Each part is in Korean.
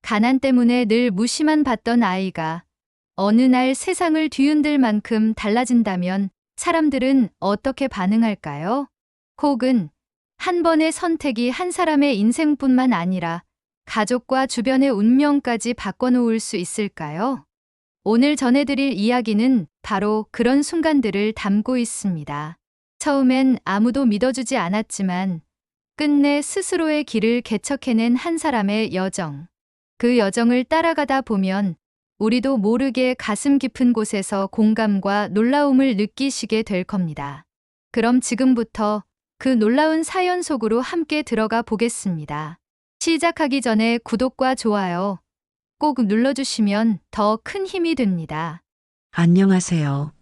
가난 때문에 늘 무시만 받던 아이가 어느 날 세상을 뒤흔들 만큼 달라진다면 사람들은 어떻게 반응할까요? 혹은 한 번의 선택이 한 사람의 인생뿐만 아니라 가족과 주변의 운명까지 바꿔놓을 수 있을까요? 오늘 전해드릴 이야기는 바로 그런 순간들을 담고 있습니다. 처음엔 아무도 믿어주지 않았지만 끝내 스스로의 길을 개척해낸 한 사람의 여정. 그 여정을 따라가다 보면 우리도 모르게 가슴 깊은 곳에서 공감과 놀라움을 느끼시게 될 겁니다. 그럼 지금부터 그 놀라운 사연 속으로 함께 들어가 보겠습니다. 시작하기 전에 구독과 좋아요 꼭 눌러주시면 더 큰 힘이 됩니다. 안녕하세요.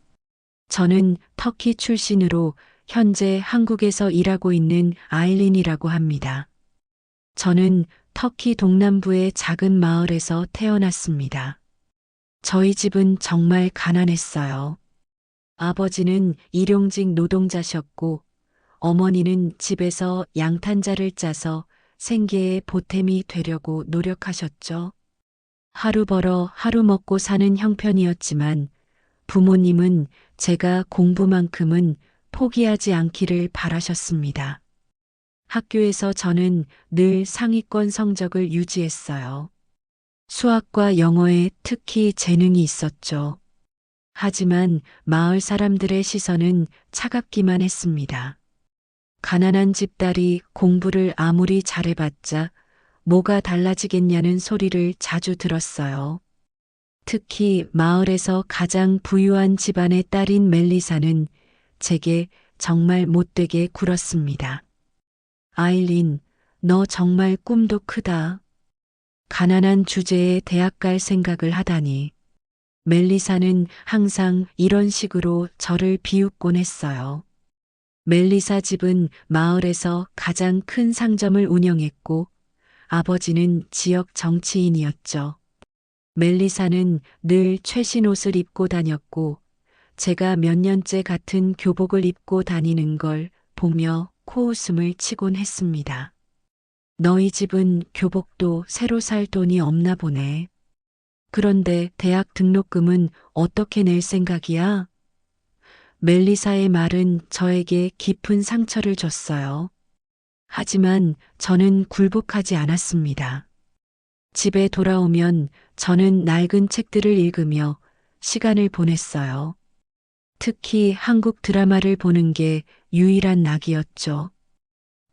저는 터키 출신으로 현재 한국에서 일하고 있는 아일린이라고 합니다. 저는 터키 동남부의 작은 마을에서 태어났습니다. 저희 집은 정말 가난했어요. 아버지는 일용직 노동자셨고, 어머니는 집에서 양탄자를 짜서 생계의 보탬이 되려고 노력하셨죠. 하루 벌어 하루 먹고 사는 형편이었지만 부모님은 제가 공부만큼은 포기하지 않기를 바라셨습니다. 학교에서 저는 늘 상위권 성적을 유지했어요. 수학과 영어에 특히 재능이 있었죠. 하지만 마을 사람들의 시선은 차갑기만 했습니다. 가난한 집딸이 공부를 아무리 잘해봤자 뭐가 달라지겠냐는 소리를 자주 들었어요. 특히 마을에서 가장 부유한 집안의 딸인 멜리사는 제게 정말 못되게 굴었습니다. 아일린, 너 정말 꿈도 크다. 가난한 주제에 대학 갈 생각을 하다니. 멜리사는 항상 이런 식으로 저를 비웃곤 했어요. 멜리사 집은 마을에서 가장 큰 상점을 운영했고 아버지는 지역 정치인이었죠. 멜리사는 늘 최신 옷을 입고 다녔고 제가 몇 년째 같은 교복을 입고 다니는 걸 보며 코웃음을 치곤 했습니다. 너희 집은 교복도 새로 살 돈이 없나 보네. 그런데 대학 등록금은 어떻게 낼 생각이야? 멜리사의 말은 저에게 깊은 상처를 줬어요. 하지만 저는 굴복하지 않았습니다. 집에 돌아오면 저는 낡은 책들을 읽으며 시간을 보냈어요. 특히 한국 드라마를 보는 게 유일한 낙이었죠.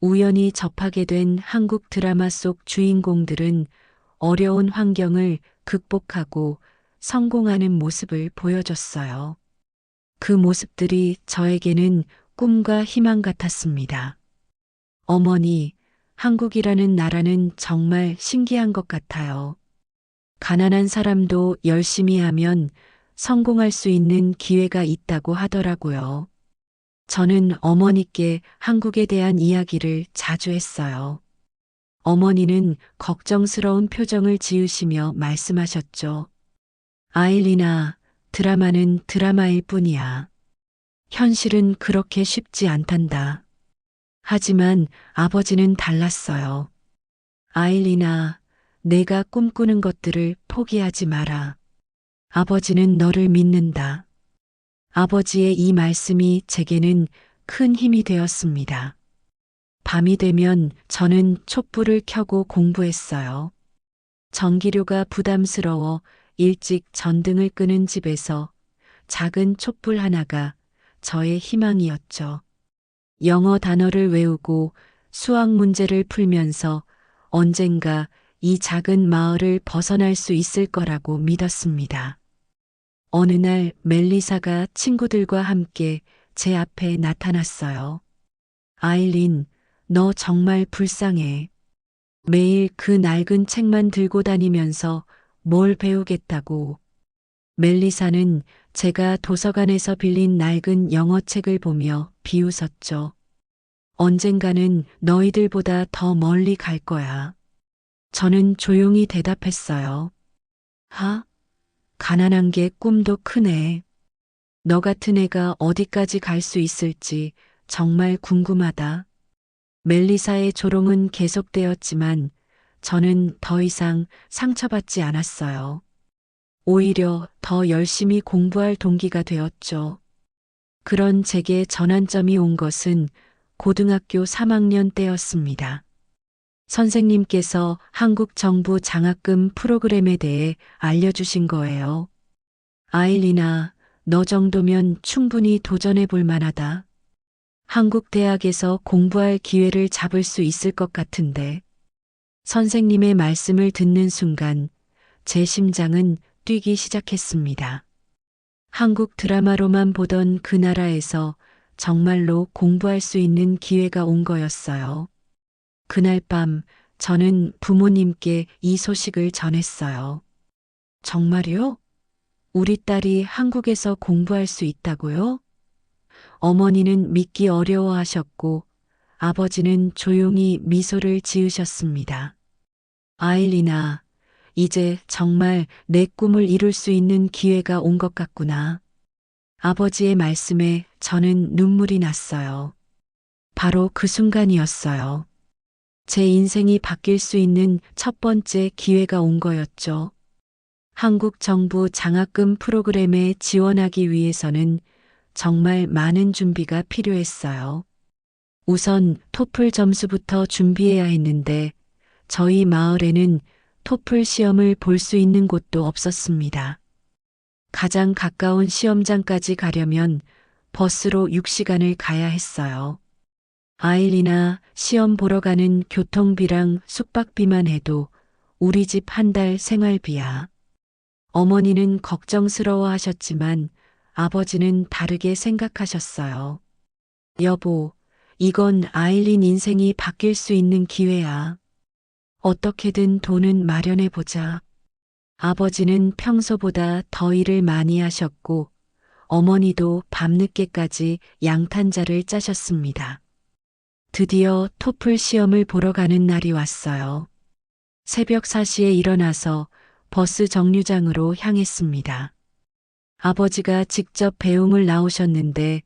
우연히 접하게 된 한국 드라마 속 주인공들은 어려운 환경을 극복하고 성공하는 모습을 보여줬어요. 그 모습들이 저에게는 꿈과 희망 같았습니다. 어머니, 한국이라는 나라는 정말 신기한 것 같아요. 가난한 사람도 열심히 하면 성공할 수 있는 기회가 있다고 하더라고요. 저는 어머니께 한국에 대한 이야기를 자주 했어요. 어머니는 걱정스러운 표정을 지으시며 말씀하셨죠. 아일린아, 드라마는 드라마일 뿐이야. 현실은 그렇게 쉽지 않단다. 하지만 아버지는 달랐어요. 아일린아, 내가 꿈꾸는 것들을 포기하지 마라. 아버지는 너를 믿는다. 아버지의 이 말씀이 제게는 큰 힘이 되었습니다. 밤이 되면 저는 촛불을 켜고 공부했어요. 전기료가 부담스러워 일찍 전등을 끄는 집에서 작은 촛불 하나가 저의 희망이었죠. 영어 단어를 외우고 수학 문제를 풀면서 언젠가 이 작은 마을을 벗어날 수 있을 거라고 믿었습니다. 어느 날 멜리사가 친구들과 함께 제 앞에 나타났어요. 아일린, 너 정말 불쌍해. 매일 그 낡은 책만 들고 다니면서 뭘 배우겠다고. 멜리사는 제가 도서관에서 빌린 낡은 영어 책을 보며 비웃었죠. 언젠가는 너희들보다 더 멀리 갈 거야. 저는 조용히 대답했어요. 하? 가난한 게 꿈도 크네. 너 같은 애가 어디까지 갈 수 있을지 정말 궁금하다. 멜리사의 조롱은 계속되었지만 저는 더 이상 상처받지 않았어요. 오히려 더 열심히 공부할 동기가 되었죠. 그런 제게 전환점이 온 것은 고등학교 3학년 때였습니다. 선생님께서 한국 정부 장학금 프로그램에 대해 알려주신 거예요. 아일린아, 너 정도면 충분히 도전해 볼 만하다. 한국 대학에서 공부할 기회를 잡을 수 있을 것 같은데. 선생님의 말씀을 듣는 순간 제 심장은 뛰기 시작했습니다. 한국 드라마로만 보던 그 나라에서 정말로 공부할 수 있는 기회가 온 거였어요. 그날 밤 저는 부모님께 이 소식을 전했어요. 정말요? 우리 딸이 한국에서 공부할 수 있다고요? 어머니는 믿기 어려워하셨고 아버지는 조용히 미소를 지으셨습니다. 아일린아, 이제 정말 내 꿈을 이룰 수 있는 기회가 온 것 같구나. 아버지의 말씀에 저는 눈물이 났어요. 바로 그 순간이었어요. 제 인생이 바뀔 수 있는 첫 번째 기회가 온 거였죠. 한국 정부 장학금 프로그램에 지원하기 위해서는 정말 많은 준비가 필요했어요. 우선 토플 점수부터 준비해야 했는데 저희 마을에는 토플 시험을 볼 수 있는 곳도 없었습니다. 가장 가까운 시험장까지 가려면 버스로 6시간을 가야 했어요. 아일리나 시험 보러 가는 교통비랑 숙박비만 해도 우리 집 한 달 생활비야. 어머니는 걱정스러워 하셨지만 아버지는 다르게 생각하셨어요. 여보, 이건 아일린 인생이 바뀔 수 있는 기회야. 어떻게든 돈은 마련해 보자. 아버지는 평소보다 더 일을 많이 하셨고 어머니도 밤늦게까지 양탄자를 짜셨습니다. 드디어 토플 시험을 보러 가는 날이 왔어요. 새벽 4시에 일어나서 버스 정류장으로 향했습니다. 아버지가 직접 배웅을 나오셨는데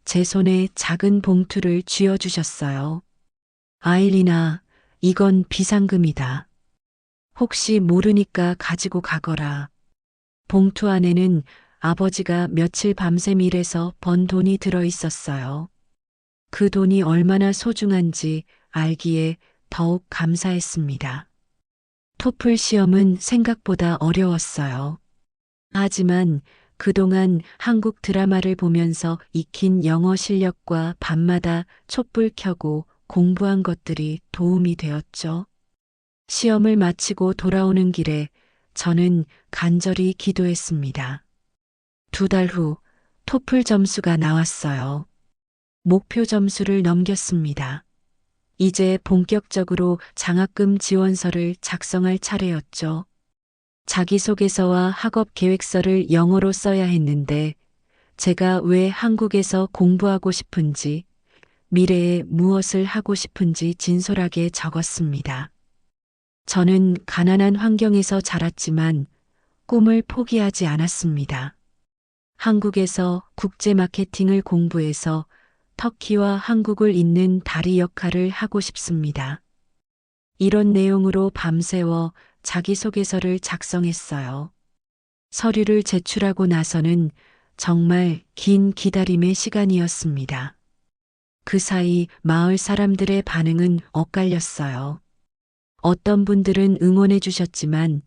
제 손에 작은 봉투를 쥐어주셨어요. 아일린아, 이건 비상금이다. 혹시 모르니까 가지고 가거라. 봉투 안에는 아버지가 며칠 밤샘 일해서 번 돈이 들어 있었어요. 그 돈이 얼마나 소중한지 알기에 더욱 감사했습니다. 토플 시험은 생각보다 어려웠어요. 하지만 그동안 한국 드라마를 보면서 익힌 영어 실력과 밤마다 촛불 켜고 공부한 것들이 도움이 되었죠. 시험을 마치고 돌아오는 길에 저는 간절히 기도했습니다. 2달 후 토플 점수가 나왔어요. 목표 점수를 넘겼습니다. 이제 본격적으로 장학금 지원서를 작성할 차례였죠. 자기소개서와 학업 계획서를 영어로 써야 했는데 제가 왜 한국에서 공부하고 싶은지, 미래에 무엇을 하고 싶은지 진솔하게 적었습니다. 저는 가난한 환경에서 자랐지만 꿈을 포기하지 않았습니다. 한국에서 국제 마케팅을 공부해서 터키와 한국을 잇는 다리 역할을 하고 싶습니다. 이런 내용으로 밤새워 자기소개서를 작성했어요. 서류를 제출하고 나서는 정말 긴 기다림의 시간이었습니다. 그 사이 마을 사람들의 반응은 엇갈렸어요. 어떤 분들은 응원해 주셨지만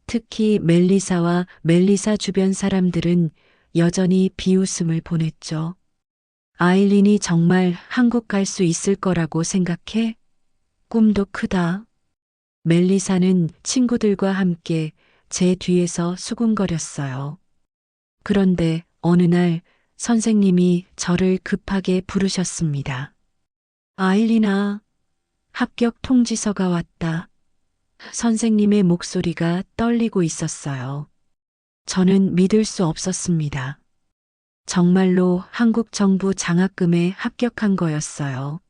특히 멜리사와 멜리사 주변 사람들은 여전히 비웃음을 보냈죠. 아일린이 정말 한국 갈 수 있을 거라고 생각해? 꿈도 크다. 멜리사는 친구들과 함께 제 뒤에서 수군거렸어요. 그런데 어느 날 선생님이 저를 급하게 부르셨습니다. 아일린아, 합격 통지서가 왔다. 선생님의 목소리가 떨리고 있었어요. 저는 믿을 수 없었습니다. 정말로 한국 정부 장학금에 합격한 거였어요.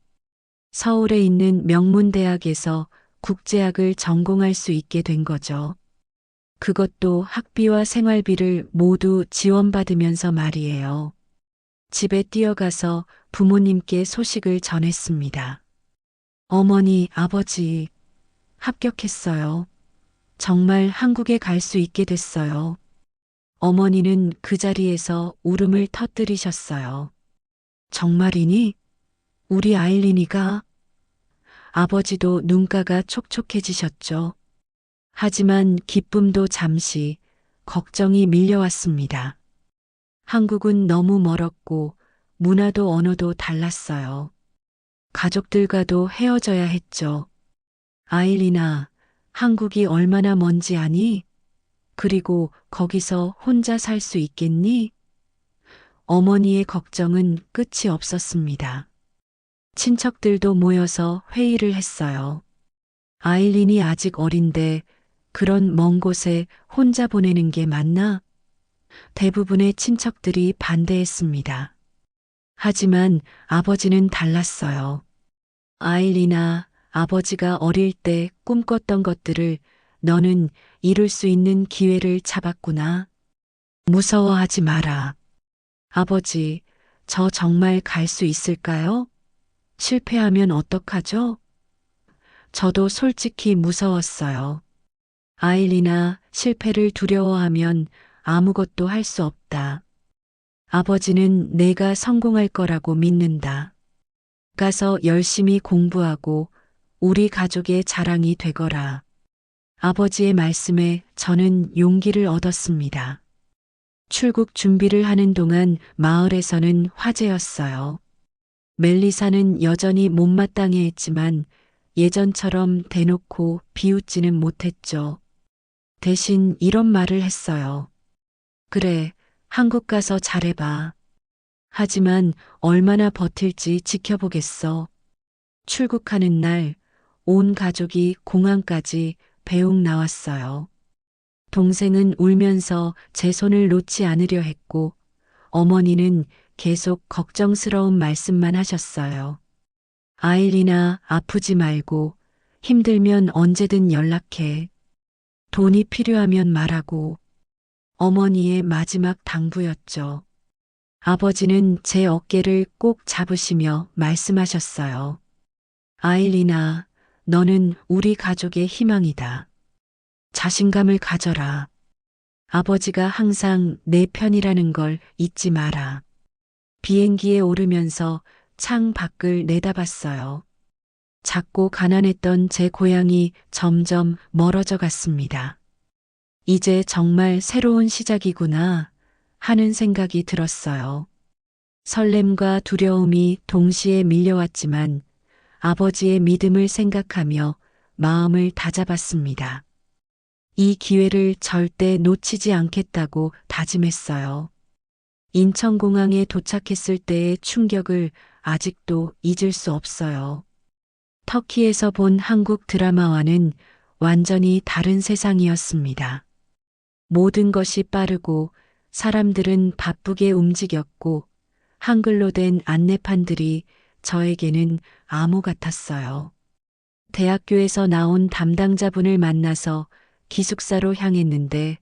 서울에 있는 명문대학에서 국제학을 전공할 수 있게 된 거죠. 그것도 학비와 생활비를 모두 지원받으면서 말이에요. 집에 뛰어가서 부모님께 소식을 전했습니다. 어머니, 아버지, 합격했어요. 정말 한국에 갈 수 있게 됐어요. 어머니는 그 자리에서 울음을 터뜨리셨어요. 정말이니? 우리 아일린이가? 아버지도 눈가가 촉촉해지셨죠. 하지만 기쁨도 잠시, 걱정이 밀려왔습니다. 한국은 너무 멀었고 문화도 언어도 달랐어요. 가족들과도 헤어져야 했죠. 아일린아, 한국이 얼마나 먼지 아니? 그리고 거기서 혼자 살 수 있겠니? 어머니의 걱정은 끝이 없었습니다. 친척들도 모여서 회의를 했어요. 아일린이 아직 어린데 그런 먼 곳에 혼자 보내는 게 맞나? 대부분의 친척들이 반대했습니다. 하지만 아버지는 달랐어요. 아일린아, 아버지가 어릴 때 꿈꿨던 것들을 너는 이룰 수 있는 기회를 잡았구나. 무서워하지 마라. 아버지, 저 정말 갈 수 있을까요? 실패하면 어떡하죠? 저도 솔직히 무서웠어요. 아일린아, 실패를 두려워하면 아무것도 할 수 없다. 아버지는 내가 성공할 거라고 믿는다. 가서 열심히 공부하고 우리 가족의 자랑이 되거라. 아버지의 말씀에 저는 용기를 얻었습니다. 출국 준비를 하는 동안 마을에서는 화제였어요. 멜리사는 여전히 못마땅해 했지만 예전처럼 대놓고 비웃지는 못했죠. 대신 이런 말을 했어요. 그래, 한국 가서 잘해봐. 하지만 얼마나 버틸지 지켜보겠어. 출국하는 날, 온 가족이 공항까지 배웅 나왔어요. 동생은 울면서 제 손을 놓지 않으려 했고, 어머니는 계속 걱정스러운 말씀만 하셨어요. 아일린아, 아프지 말고, 힘들면 언제든 연락해. 돈이 필요하면 말하고. 어머니의 마지막 당부였죠. 아버지는 제 어깨를 꼭 잡으시며 말씀하셨어요. 아일린아, 너는 우리 가족의 희망이다. 자신감을 가져라. 아버지가 항상 내 편이라는 걸 잊지 마라. 비행기에 오르면서 창 밖을 내다봤어요. 작고 가난했던 제 고향이 점점 멀어져 갔습니다. 이제 정말 새로운 시작이구나 하는 생각이 들었어요. 설렘과 두려움이 동시에 밀려왔지만 아버지의 믿음을 생각하며 마음을 다잡았습니다. 이 기회를 절대 놓치지 않겠다고 다짐했어요. 인천공항에 도착했을 때의 충격을 아직도 잊을 수 없어요. 터키에서 본 한국 드라마와는 완전히 다른 세상이었습니다. 모든 것이 빠르고 사람들은 바쁘게 움직였고 한글로 된 안내판들이 저에게는 암호 같았어요. 대학교에서 나온 담당자분을 만나서 기숙사로 향했는데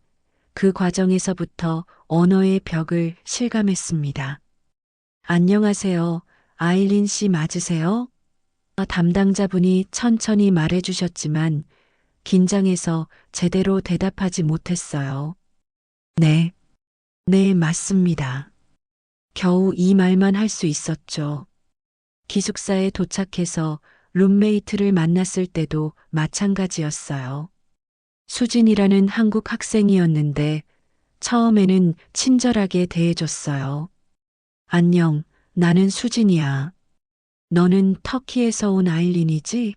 그 과정에서부터 언어의 벽을 실감했습니다. 안녕하세요. 아일린 씨 맞으세요? 담당자분이 천천히 말해주셨지만 긴장해서 제대로 대답하지 못했어요. 네. 네, 맞습니다. 겨우 이 말만 할 수 있었죠. 기숙사에 도착해서 룸메이트를 만났을 때도 마찬가지였어요. 수진이라는 한국 학생이었는데 처음에는 친절하게 대해줬어요. 안녕, 나는 수진이야. 너는 터키에서 온 아일린이지?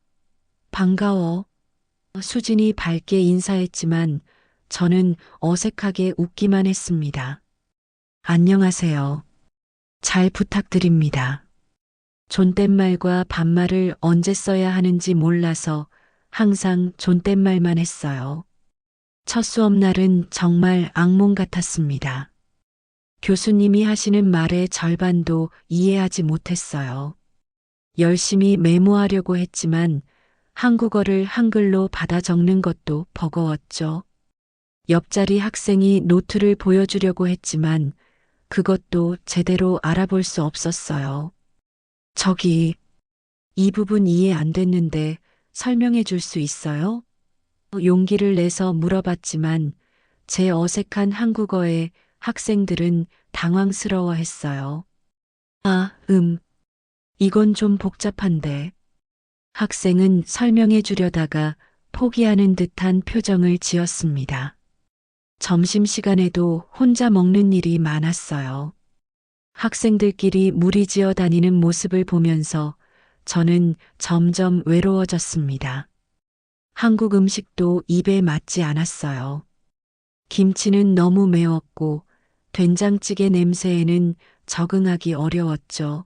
반가워. 수진이 밝게 인사했지만 저는 어색하게 웃기만 했습니다. 안녕하세요. 잘 부탁드립니다. 존댓말과 반말을 언제 써야 하는지 몰라서 항상 존댓말만 했어요. 첫 수업날은 정말 악몽 같았습니다. 교수님이 하시는 말의 절반도 이해하지 못했어요. 열심히 메모하려고 했지만 한국어를 한글로 받아 적는 것도 버거웠죠. 옆자리 학생이 노트를 보여주려고 했지만 그것도 제대로 알아볼 수 없었어요. 저기, 이 부분 이해 안 됐는데 설명해 줄 수 있어요? 용기를 내서 물어봤지만 제 어색한 한국어에 학생들은 당황스러워 했어요. 아, 이건 좀 복잡한데. 학생은 설명해 주려다가 포기하는 듯한 표정을 지었습니다. 점심시간에도 혼자 먹는 일이 많았어요. 학생들끼리 무리지어 다니는 모습을 보면서 저는 점점 외로워졌습니다. 한국 음식도 입에 맞지 않았어요. 김치는 너무 매웠고 된장찌개 냄새에는 적응하기 어려웠죠.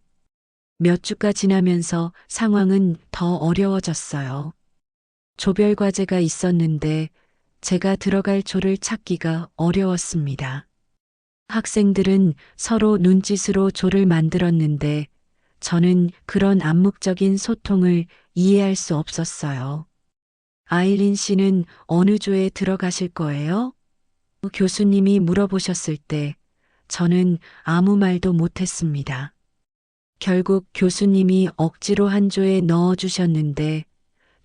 몇 주가 지나면서 상황은 더 어려워졌어요. 조별 과제가 있었는데 제가 들어갈 조를 찾기가 어려웠습니다. 학생들은 서로 눈짓으로 조를 만들었는데 저는 그런 암묵적인 소통을 이해할 수 없었어요. 아일린 씨는 어느 조에 들어가실 거예요? 교수님이 물어보셨을 때 저는 아무 말도 못했습니다. 결국 교수님이 억지로 한 조에 넣어주셨는데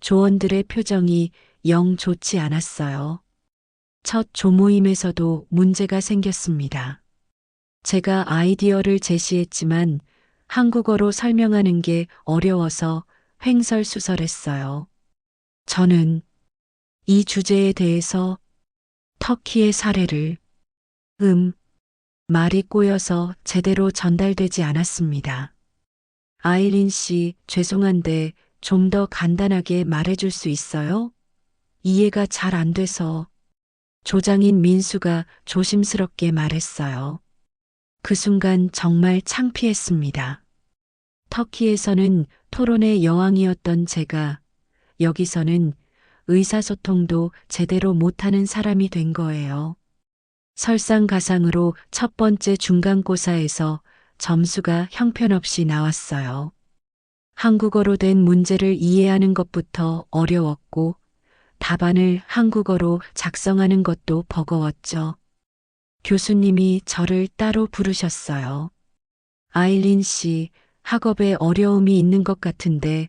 조원들의 표정이 영 좋지 않았어요. 첫 조모임에서도 문제가 생겼습니다. 제가 아이디어를 제시했지만 한국어로 설명하는 게 어려워서 횡설수설했어요. 저는 이 주제에 대해서 터키의 사례를 말이 꼬여서 제대로 전달되지 않았습니다. 아일린 씨, 죄송한데 좀 더 간단하게 말해줄 수 있어요? 이해가 잘 안 돼서. 조장인 민수가 조심스럽게 말했어요. 그 순간 정말 창피했습니다. 터키에서는 토론의 여왕이었던 제가 여기서는 의사소통도 제대로 못하는 사람이 된 거예요. 설상가상으로 첫 번째 중간고사에서 점수가 형편없이 나왔어요. 한국어로 된 문제를 이해하는 것부터 어려웠고 답안을 한국어로 작성하는 것도 버거웠죠. 교수님이 저를 따로 부르셨어요. 아일린 씨, 학업에 어려움이 있는 것 같은데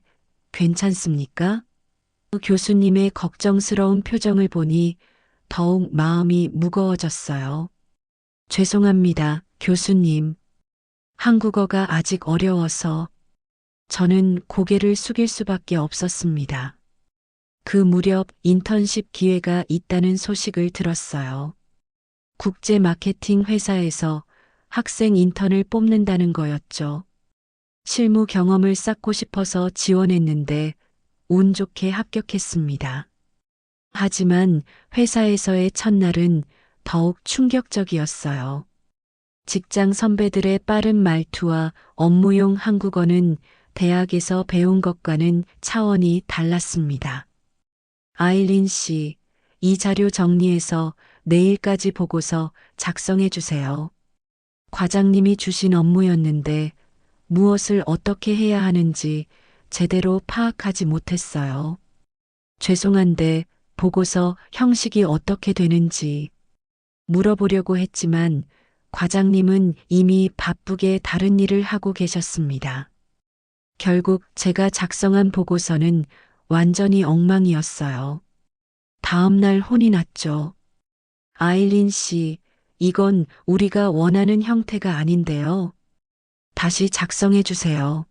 괜찮습니까? 교수님의 걱정스러운 표정을 보니 더욱 마음이 무거워졌어요. 죄송합니다, 교수님. 한국어가 아직 어려워서 저는 고개를 숙일 수밖에 없었습니다. 그 무렵 인턴십 기회가 있다는 소식을 들었어요. 국제 마케팅 회사에서 학생 인턴을 뽑는다는 거였죠. 실무 경험을 쌓고 싶어서 지원했는데 운 좋게 합격했습니다. 하지만 회사에서의 첫날은 더욱 충격적이었어요. 직장 선배들의 빠른 말투와 업무용 한국어는 대학에서 배운 것과는 차원이 달랐습니다. 아일린 씨, 이 자료 정리해서 내일까지 보고서 작성해 주세요. 과장님이 주신 업무였는데 무엇을 어떻게 해야 하는지 제대로 파악하지 못했어요. 죄송한데 보고서 형식이 어떻게 되는지 물어보려고 했지만 과장님은 이미 바쁘게 다른 일을 하고 계셨습니다. 결국 제가 작성한 보고서는 완전히 엉망이었어요. 다음 날 혼이 났죠. 아일린 씨, 이건 우리가 원하는 형태가 아닌데요. 다시 작성해 주세요.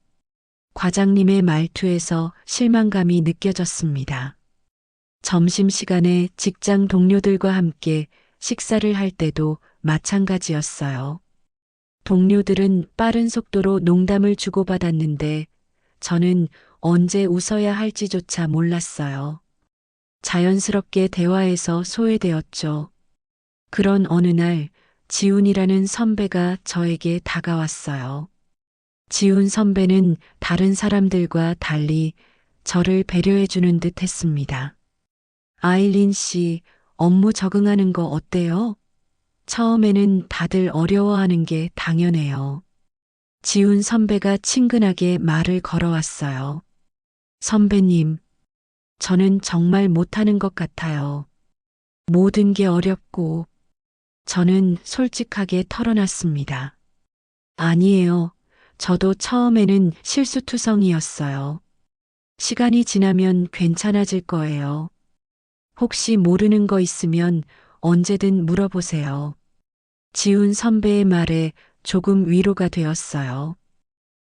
과장님의 말투에서 실망감이 느껴졌습니다. 점심시간에 직장 동료들과 함께 식사를 할 때도 마찬가지였어요. 동료들은 빠른 속도로 농담을 주고받았는데 저는 언제 웃어야 할지조차 몰랐어요. 자연스럽게 대화에서 소외되었죠. 그런 어느 날 지훈이라는 선배가 저에게 다가왔어요. 지훈 선배는 다른 사람들과 달리 저를 배려해 주는 듯 했습니다. 아일린 씨, 업무 적응하는 거 어때요? 처음에는 다들 어려워하는 게 당연해요. 지훈 선배가 친근하게 말을 걸어왔어요. 선배님, 저는 정말 못하는 것 같아요. 모든 게 어렵고, 저는 솔직하게 털어놨습니다. 아니에요. 저도 처음에는 실수투성이었어요. 시간이 지나면 괜찮아질 거예요. 혹시 모르는 거 있으면 언제든 물어보세요. 지훈 선배의 말에 조금 위로가 되었어요.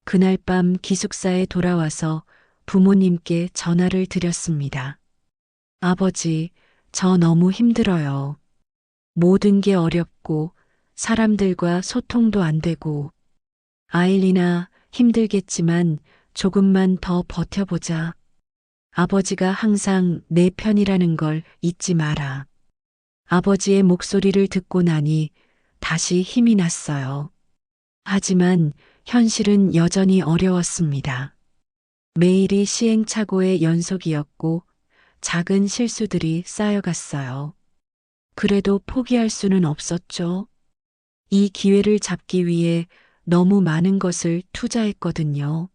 그날 밤 기숙사에 돌아와서 부모님께 전화를 드렸습니다. 아버지, 저 너무 힘들어요. 모든 게 어렵고 사람들과 소통도 안 되고 아일리나 힘들겠지만 조금만 더 버텨보자. 아버지가 항상 내 편이라는 걸 잊지 마라. 아버지의 목소리를 듣고 나니 다시 힘이 났어요. 하지만 현실은 여전히 어려웠습니다. 매일이 시행착오의 연속이었고 작은 실수들이 쌓여갔어요. 그래도 포기할 수는 없었죠. 이 기회를 잡기 위해 너무 많은 것을 투자했거든요.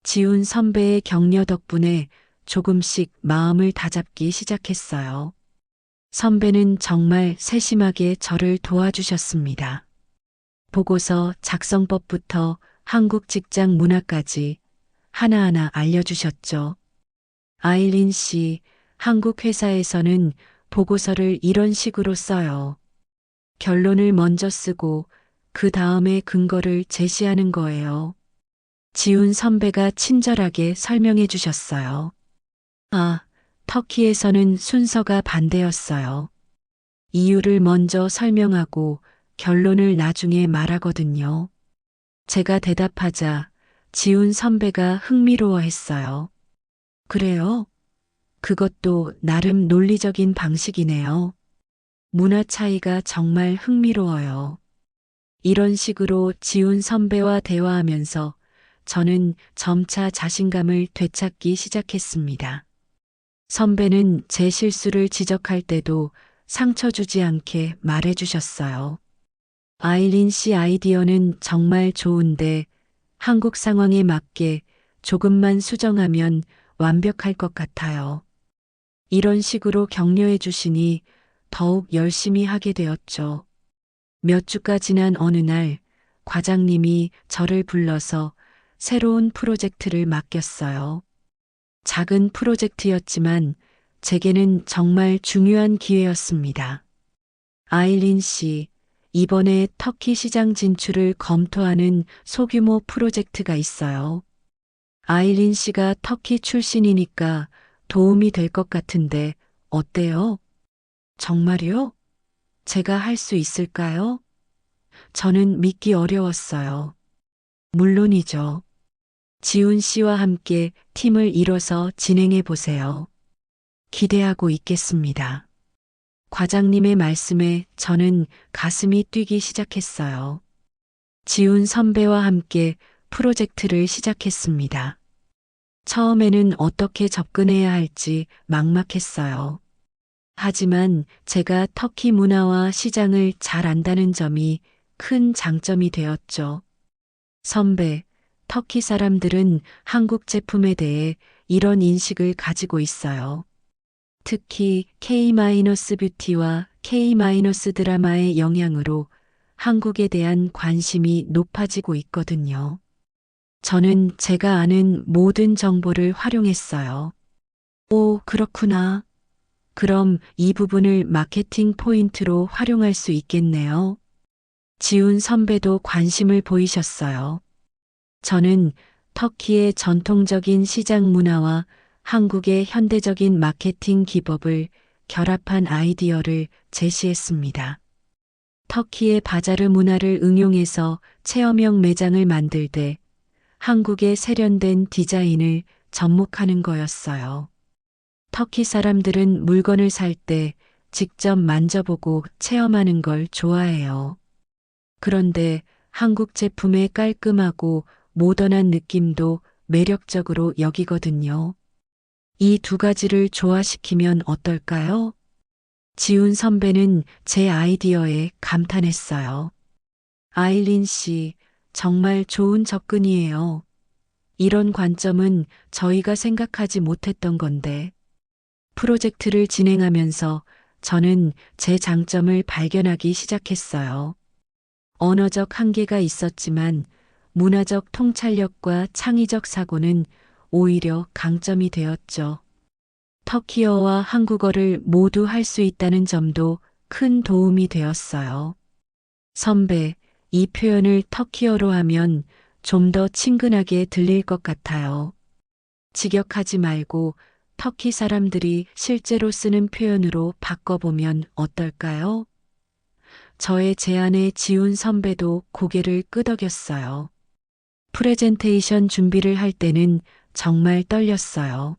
지훈 선배의 격려 덕분에 조금씩 마음을 다잡기 시작했어요. 선배는 정말 세심하게 저를 도와주셨습니다. 보고서 작성법부터 한국 직장 문화까지 하나하나 알려주셨죠. 아일린 씨, 한국 회사에서는 보고서를 이런 식으로 써요. 결론을 먼저 쓰고 그 다음에 근거를 제시하는 거예요. 지훈 선배가 친절하게 설명해 주셨어요. 아, 터키에서는 순서가 반대였어요. 이유를 먼저 설명하고 결론을 나중에 말하거든요. 제가 대답하자 지훈 선배가 흥미로워했어요. 그래요? 그것도 나름 논리적인 방식이네요. 문화 차이가 정말 흥미로워요. 이런 식으로 지훈 선배와 대화하면서 저는 점차 자신감을 되찾기 시작했습니다. 선배는 제 실수를 지적할 때도 상처 주지 않게 말해 주셨어요. 아일린 씨 아이디어는 정말 좋은데 한국 상황에 맞게 조금만 수정하면 완벽할 것 같아요. 이런 식으로 격려해 주시니 더욱 열심히 하게 되었죠. 몇 주가 지난 어느 날 과장님이 저를 불러서 새로운 프로젝트를 맡겼어요. 작은 프로젝트였지만 제게는 정말 중요한 기회였습니다. 아일린 씨, 이번에 터키 시장 진출을 검토하는 소규모 프로젝트가 있어요. 아일린 씨가 터키 출신이니까 도움이 될 것 같은데 어때요? 정말요? 제가 할 수 있을까요? 저는 믿기 어려웠어요. 물론이죠. 지훈 씨와 함께 팀을 이뤄서 진행해 보세요. 기대하고 있겠습니다. 과장님의 말씀에 저는 가슴이 뛰기 시작했어요. 지훈 선배와 함께 프로젝트를 시작했습니다. 처음에는 어떻게 접근해야 할지 막막했어요. 하지만 제가 터키 문화와 시장을 잘 안다는 점이 큰 장점이 되었죠. 선배, 터키 사람들은 한국 제품에 대해 이런 인식을 가지고 있어요. 특히 K-뷰티와 K-드라마의 영향으로 한국에 대한 관심이 높아지고 있거든요. 저는 제가 아는 모든 정보를 활용했어요. 오, 그렇구나. 그럼 이 부분을 마케팅 포인트로 활용할 수 있겠네요. 지훈 선배도 관심을 보이셨어요. 저는 터키의 전통적인 시장 문화와 한국의 현대적인 마케팅 기법을 결합한 아이디어를 제시했습니다. 터키의 바자르 문화를 응용해서 체험형 매장을 만들 때 한국의 세련된 디자인을 접목하는 거였어요. 터키 사람들은 물건을 살 때 직접 만져보고 체험하는 걸 좋아해요. 그런데 한국 제품의 깔끔하고 모던한 느낌도 매력적으로 여기거든요. 이 두 가지를 조화시키면 어떨까요? 지훈 선배는 제 아이디어에 감탄했어요. 아일린 씨, 정말 좋은 접근이에요. 이런 관점은 저희가 생각하지 못했던 건데. 프로젝트를 진행하면서 저는 제 장점을 발견하기 시작했어요. 언어적 한계가 있었지만 문화적 통찰력과 창의적 사고는 오히려 강점이 되었죠. 터키어와 한국어를 모두 할 수 있다는 점도 큰 도움이 되었어요. 선배, 이 표현을 터키어로 하면 좀 더 친근하게 들릴 것 같아요. 직역하지 말고 터키 사람들이 실제로 쓰는 표현으로 바꿔보면 어떨까요? 저의 제안에 지훈 선배도 고개를 끄덕였어요. 프레젠테이션 준비를 할 때는 정말 떨렸어요.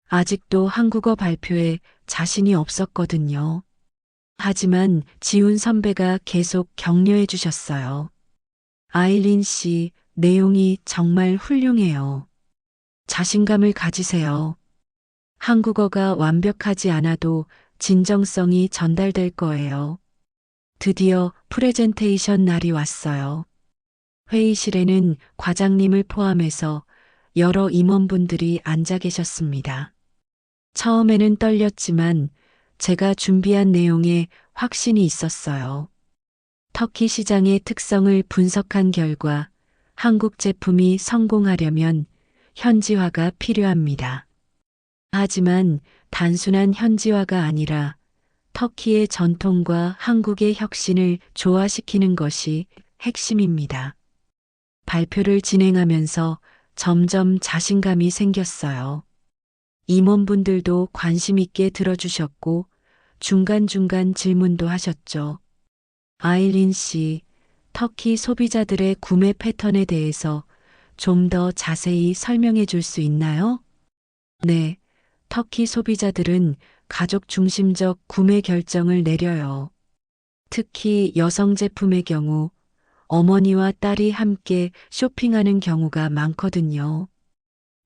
아직도 한국어 발표에 자신이 없었거든요. 하지만 지훈 선배가 계속 격려해 주셨어요. 아일린 씨, 내용이 정말 훌륭해요. 자신감을 가지세요. 한국어가 완벽하지 않아도 진정성이 전달될 거예요. 드디어 프레젠테이션 날이 왔어요. 회의실에는 과장님을 포함해서 여러 임원분들이 앉아 계셨습니다. 처음에는 떨렸지만 제가 준비한 내용에 확신이 있었어요. 터키 시장의 특성을 분석한 결과 한국 제품이 성공하려면 현지화가 필요합니다. 하지만 단순한 현지화가 아니라 터키의 전통과 한국의 혁신을 조화시키는 것이 핵심입니다. 발표를 진행하면서 점점 자신감이 생겼어요. 임원분들도 관심 있게 들어주셨고 중간중간 질문도 하셨죠. 아일린 씨, 터키 소비자들의 구매 패턴에 대해서 좀 더 자세히 설명해 줄 수 있나요? 네, 터키 소비자들은 가족 중심적 구매 결정을 내려요. 특히 여성 제품의 경우 어머니와 딸이 함께 쇼핑하는 경우가 많거든요.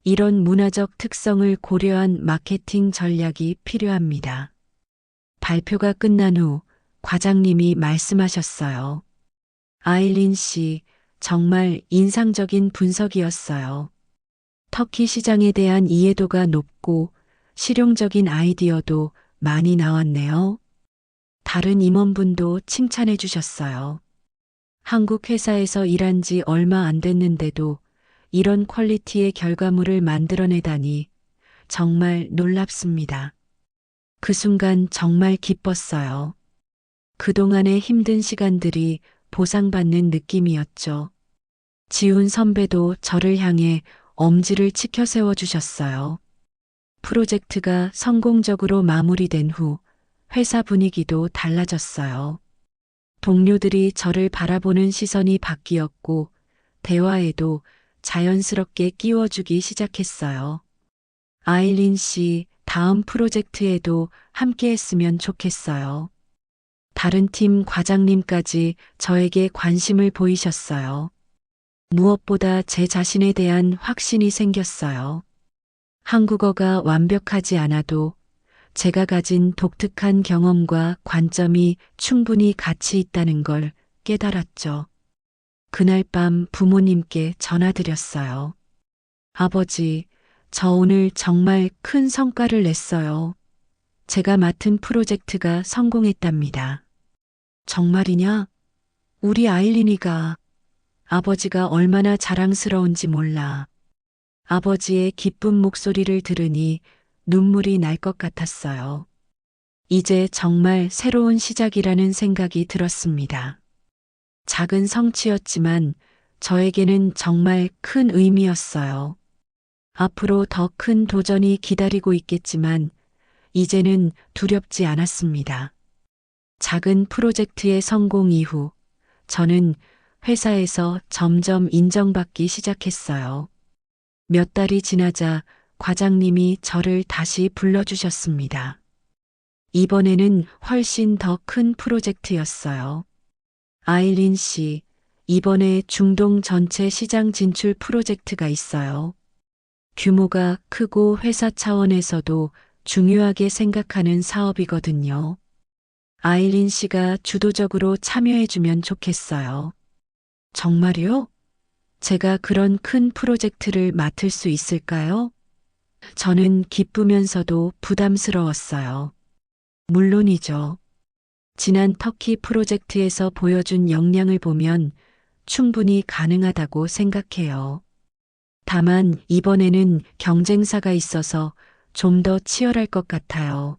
이런 문화적 특성을 고려한 마케팅 전략이 필요합니다. 발표가 끝난 후 과장님이 말씀하셨어요. 아일린 씨, 정말 인상적인 분석이었어요. 터키 시장에 대한 이해도가 높고 실용적인 아이디어도 많이 나왔네요. 다른 임원분도 칭찬해 주셨어요. 한국 회사에서 일한 지 얼마 안 됐는데도 이런 퀄리티의 결과물을 만들어내다니 정말 놀랍습니다. 그 순간 정말 기뻤어요. 그동안의 힘든 시간들이 보상받는 느낌이었죠. 지훈 선배도 저를 향해 엄지를 치켜 세워 주셨어요. 프로젝트가 성공적으로 마무리된 후 회사 분위기도 달라졌어요. 동료들이 저를 바라보는 시선이 바뀌었고 대화에도 자연스럽게 끼워주기 시작했어요. 아일린 씨, 다음 프로젝트에도 함께 했으면 좋겠어요. 다른 팀 과장님까지 저에게 관심을 보이셨어요. 무엇보다 제 자신에 대한 확신이 생겼어요. 한국어가 완벽하지 않아도 제가 가진 독특한 경험과 관점이 충분히 가치 있다는 걸 깨달았죠. 그날 밤 부모님께 전화드렸어요. 아버지, 저 오늘 정말 큰 성과를 냈어요. 제가 맡은 프로젝트가 성공했답니다. 정말이냐? 우리 아일린이가 아버지가 얼마나 자랑스러운지 몰라. 아버지의 기쁜 목소리를 들으니 눈물이 날 것 같았어요. 이제 정말 새로운 시작이라는 생각이 들었습니다. 작은 성취였지만 저에게는 정말 큰 의미였어요. 앞으로 더 큰 도전이 기다리고 있겠지만 이제는 두렵지 않았습니다. 작은 프로젝트의 성공 이후 저는 회사에서 점점 인정받기 시작했어요. 몇 달이 지나자 과장님이 저를 다시 불러주셨습니다. 이번에는 훨씬 더 큰 프로젝트였어요. 아일린 씨, 이번에 중동 전체 시장 진출 프로젝트가 있어요. 규모가 크고 회사 차원에서도 중요하게 생각하는 사업이거든요. 아일린 씨가 주도적으로 참여해주면 좋겠어요. 정말요? 제가 그런 큰 프로젝트를 맡을 수 있을까요? 저는 기쁘면서도 부담스러웠어요. 물론이죠. 지난 터키 프로젝트에서 보여준 역량을 보면 충분히 가능하다고 생각해요. 다만 이번에는 경쟁사가 있어서 좀 더 치열할 것 같아요.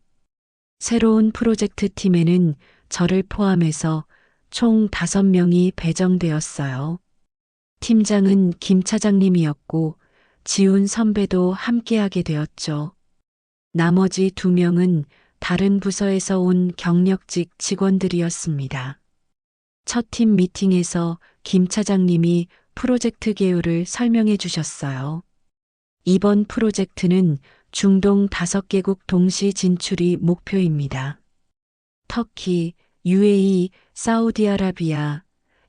새로운 프로젝트 팀에는 저를 포함해서 총 5명이 배정되었어요. 팀장은 김 차장님이었고 지훈 선배도 함께하게 되었죠. 나머지 2명은 다른 부서에서 온 경력직 직원들이었습니다. 첫 팀 미팅에서 김 차장님이 프로젝트 개요를 설명해 주셨어요. 이번 프로젝트는 중동 5개국 동시 진출이 목표입니다. 터키, UAE, 사우디아라비아,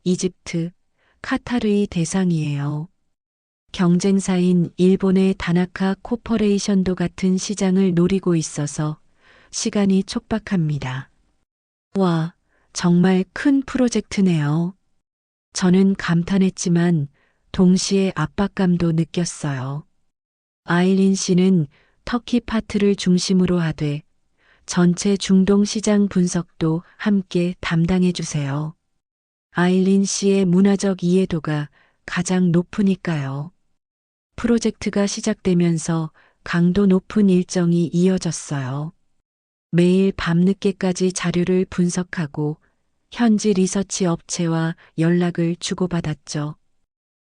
이집트, 카타르의 대상이에요. 경쟁사인 일본의 다나카 코퍼레이션도 같은 시장을 노리고 있어서 시간이 촉박합니다. 와, 정말 큰 프로젝트네요. 저는 감탄했지만 동시에 압박감도 느꼈어요. 아일린 씨는 터키 파트를 중심으로 하되 전체 중동 시장 분석도 함께 담당해 주세요. 아일린 씨의 문화적 이해도가 가장 높으니까요. 프로젝트가 시작되면서 강도 높은 일정이 이어졌어요. 매일 밤늦게까지 자료를 분석하고 현지 리서치 업체와 연락을 주고받았죠.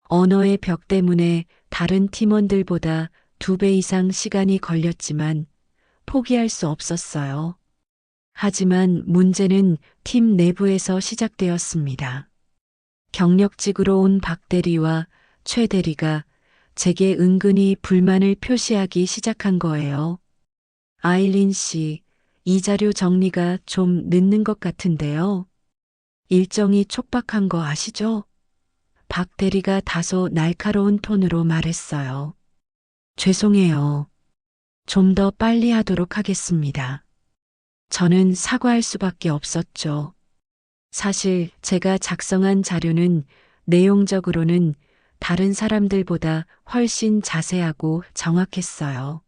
언어의 벽 때문에 다른 팀원들보다 2배 이상 시간이 걸렸지만 포기할 수 없었어요. 하지만 문제는 팀 내부에서 시작되었습니다. 경력직으로 온 박 대리와 최 대리가 제게 은근히 불만을 표시하기 시작한 거예요. 아일린 씨, 이 자료 정리가 좀 늦는 것 같은데요. 일정이 촉박한 거 아시죠? 박 대리가 다소 날카로운 톤으로 말했어요. 죄송해요. 좀 더 빨리 하도록 하겠습니다. 저는 사과할 수밖에 없었죠. 사실 제가 작성한 자료는 내용적으로는 다른 사람들보다 훨씬 자세하고 정확했어요.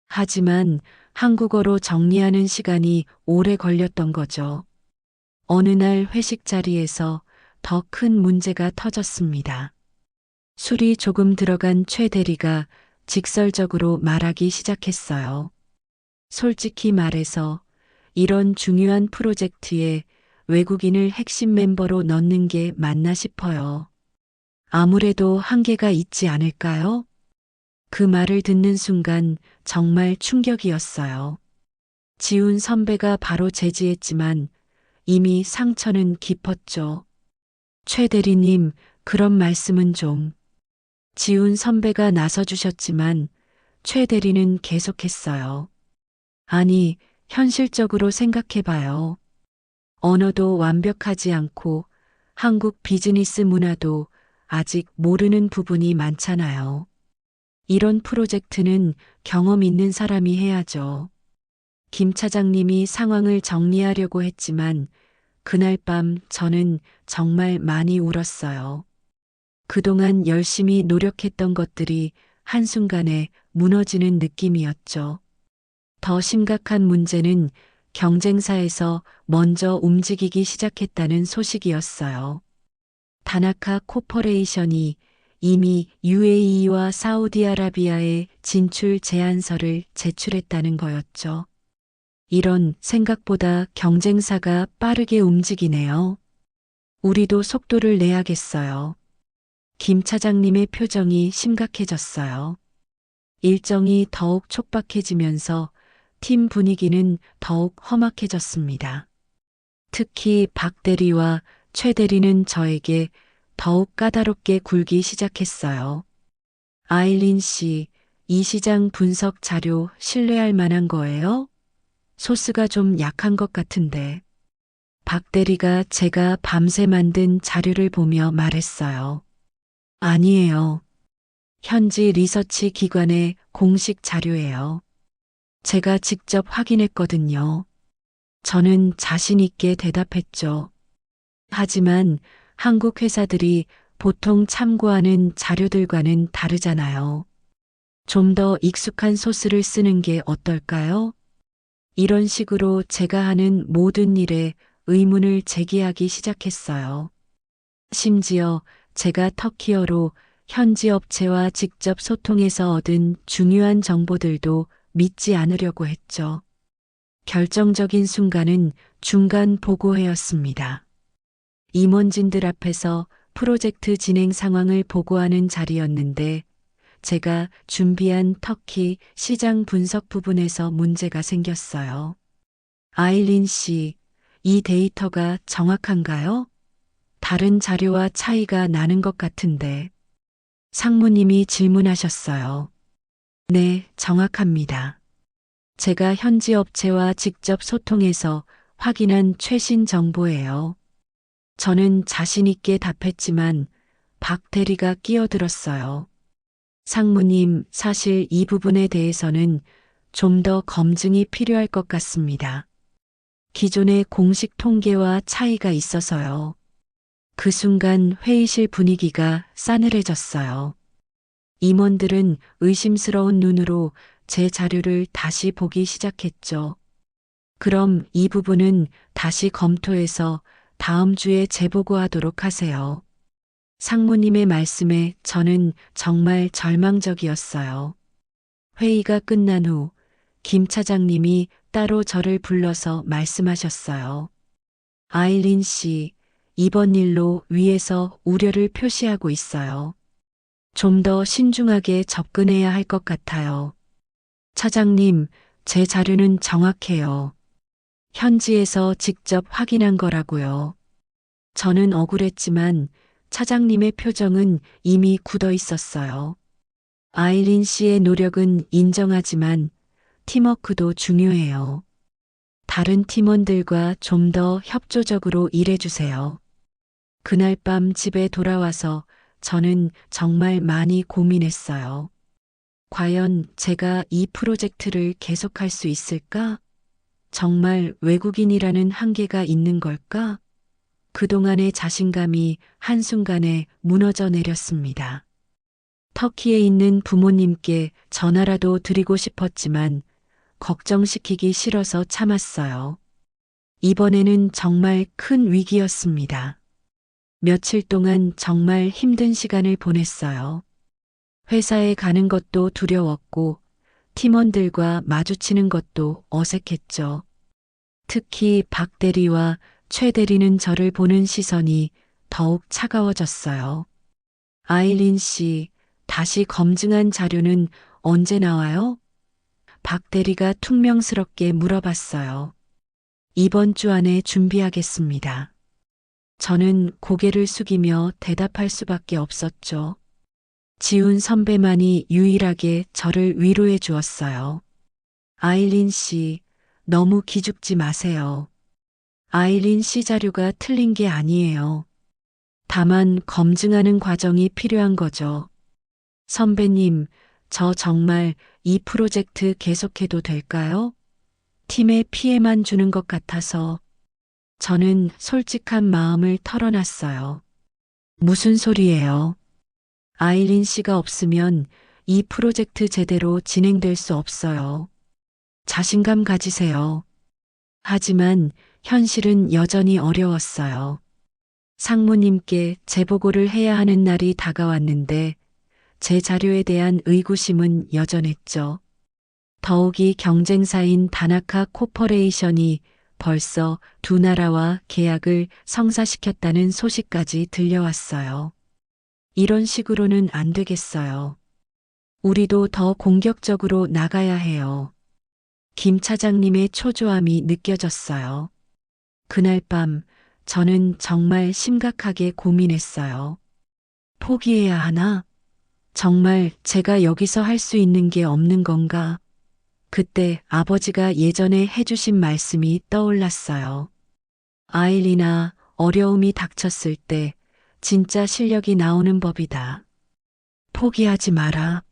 하지만 한국어로 정리하는 시간이 오래 걸렸던 거죠. 어느 날 회식 자리에서 더 큰 문제가 터졌습니다. 술이 조금 들어간 최 대리가 직설적으로 말하기 시작했어요. 솔직히 말해서 이런 중요한 프로젝트에 외국인을 핵심 멤버로 넣는 게 맞나 싶어요. 아무래도 한계가 있지 않을까요? 그 말을 듣는 순간 정말 충격이었어요. 지훈 선배가 바로 제지했지만 이미 상처는 깊었죠. 최 대리님, 그런 말씀은 좀. 지훈 선배가 나서주셨지만 최 대리는 계속했어요. 아니, 현실적으로 생각해봐요. 언어도 완벽하지 않고 한국 비즈니스 문화도 아직 모르는 부분이 많잖아요. 이런 프로젝트는 경험 있는 사람이 해야죠. 김 차장님이 상황을 정리하려고 했지만 그날 밤 저는 정말 많이 울었어요. 그동안 열심히 노력했던 것들이 한순간에 무너지는 느낌이었죠. 더 심각한 문제는 경쟁사에서 먼저 움직이기 시작했다는 소식이었어요. 다나카 코퍼레이션이 이미 UAE와 사우디아라비아에 진출 제안서를 제출했다는 거였죠. 이런 생각보다 경쟁사가 빠르게 움직이네요. 우리도 속도를 내야겠어요. 김 차장님의 표정이 심각해졌어요. 일정이 더욱 촉박해지면서 팀 분위기는 더욱 험악해졌습니다. 특히 박 대리와 최 대리는 저에게 더욱 까다롭게 굴기 시작했어요. 아일린 씨, 이 시장 분석 자료 신뢰할 만한 거예요? 소스가 좀 약한 것 같은데. 박 대리가 제가 밤새 만든 자료를 보며 말했어요. 아니에요. 현지 리서치 기관의 공식 자료예요. 제가 직접 확인했거든요. 저는 자신 있게 대답했죠. 하지만 한국 회사들이 보통 참고하는 자료들과는 다르잖아요. 좀 더 익숙한 소스를 쓰는 게 어떨까요? 이런 식으로 제가 하는 모든 일에 의문을 제기하기 시작했어요. 심지어 제가 터키어로 현지 업체와 직접 소통해서 얻은 중요한 정보들도 믿지 않으려고 했죠. 결정적인 순간은 중간 보고회였습니다. 임원진들 앞에서 프로젝트 진행 상황을 보고하는 자리였는데 제가 준비한 터키 시장 분석 부분에서 문제가 생겼어요. 아일린 씨, 이 데이터가 정확한가요? 다른 자료와 차이가 나는 것 같은데. 상무님이 질문하셨어요. 네, 정확합니다. 제가 현지 업체와 직접 소통해서 확인한 최신 정보예요. 저는 자신 있게 답했지만 박 대리가 끼어들었어요. 상무님, 사실 이 부분에 대해서는 좀 더 검증이 필요할 것 같습니다. 기존의 공식 통계와 차이가 있어서요. 그 순간 회의실 분위기가 싸늘해졌어요. 임원들은 의심스러운 눈으로 제 자료를 다시 보기 시작했죠. 그럼 이 부분은 다시 검토해서 다음 주에 재보고하도록 하세요. 상무님의 말씀에 저는 정말 절망적이었어요. 회의가 끝난 후 김 차장님이 따로 저를 불러서 말씀하셨어요. 아일린 씨, 이번 일로 위에서 우려를 표시하고 있어요. 좀 더 신중하게 접근해야 할 것 같아요. 차장님, 제 자료는 정확해요. 현지에서 직접 확인한 거라고요. 저는 억울했지만 차장님의 표정은 이미 굳어 있었어요. 아일린 씨의 노력은 인정하지만 팀워크도 중요해요. 다른 팀원들과 좀 더 협조적으로 일해주세요. 그날 밤 집에 돌아와서 저는 정말 많이 고민했어요. 과연 제가 이 프로젝트를 계속할 수 있을까? 정말 외국인이라는 한계가 있는 걸까? 그동안의 자신감이 한순간에 무너져 내렸습니다. 터키에 있는 부모님께 전화라도 드리고 싶었지만 걱정시키기 싫어서 참았어요. 이번에는 정말 큰 위기였습니다. 며칠 동안 정말 힘든 시간을 보냈어요. 회사에 가는 것도 두려웠고 팀원들과 마주치는 것도 어색했죠. 특히 박 대리와 최 대리는 저를 보는 시선이 더욱 차가워졌어요. 아일린 씨, 다시 검증한 자료는 언제 나와요? 박 대리가 퉁명스럽게 물어봤어요. 이번 주 안에 준비하겠습니다. 저는 고개를 숙이며 대답할 수밖에 없었죠. 지훈 선배만이 유일하게 저를 위로해 주었어요. 아일린 씨, 너무 기죽지 마세요. 아일린 씨 자료가 틀린 게 아니에요. 다만 검증하는 과정이 필요한 거죠. 선배님, 저 정말 이 프로젝트 계속해도 될까요? 팀에 피해만 주는 것 같아서 저는 솔직한 마음을 털어놨어요. 무슨 소리예요? 아일린 씨가 없으면 이 프로젝트 제대로 진행될 수 없어요. 자신감 가지세요. 하지만 현실은 여전히 어려웠어요. 상무님께 재보고를 해야 하는 날이 다가왔는데 제 자료에 대한 의구심은 여전했죠. 더욱이 경쟁사인 다나카 코퍼레이션이 벌써 두 나라와 계약을 성사시켰다는 소식까지 들려왔어요. 이런 식으로는 안 되겠어요. 우리도 더 공격적으로 나가야 해요. 김 차장님의 초조함이 느껴졌어요. 그날 밤 저는 정말 심각하게 고민했어요. 포기해야 하나? 정말 제가 여기서 할 수 있는 게 없는 건가? 그때 아버지가 예전에 해주신 말씀이 떠올랐어요. 아일리나, 어려움이 닥쳤을 때 진짜 실력이 나오는 법이다. 포기하지 마라.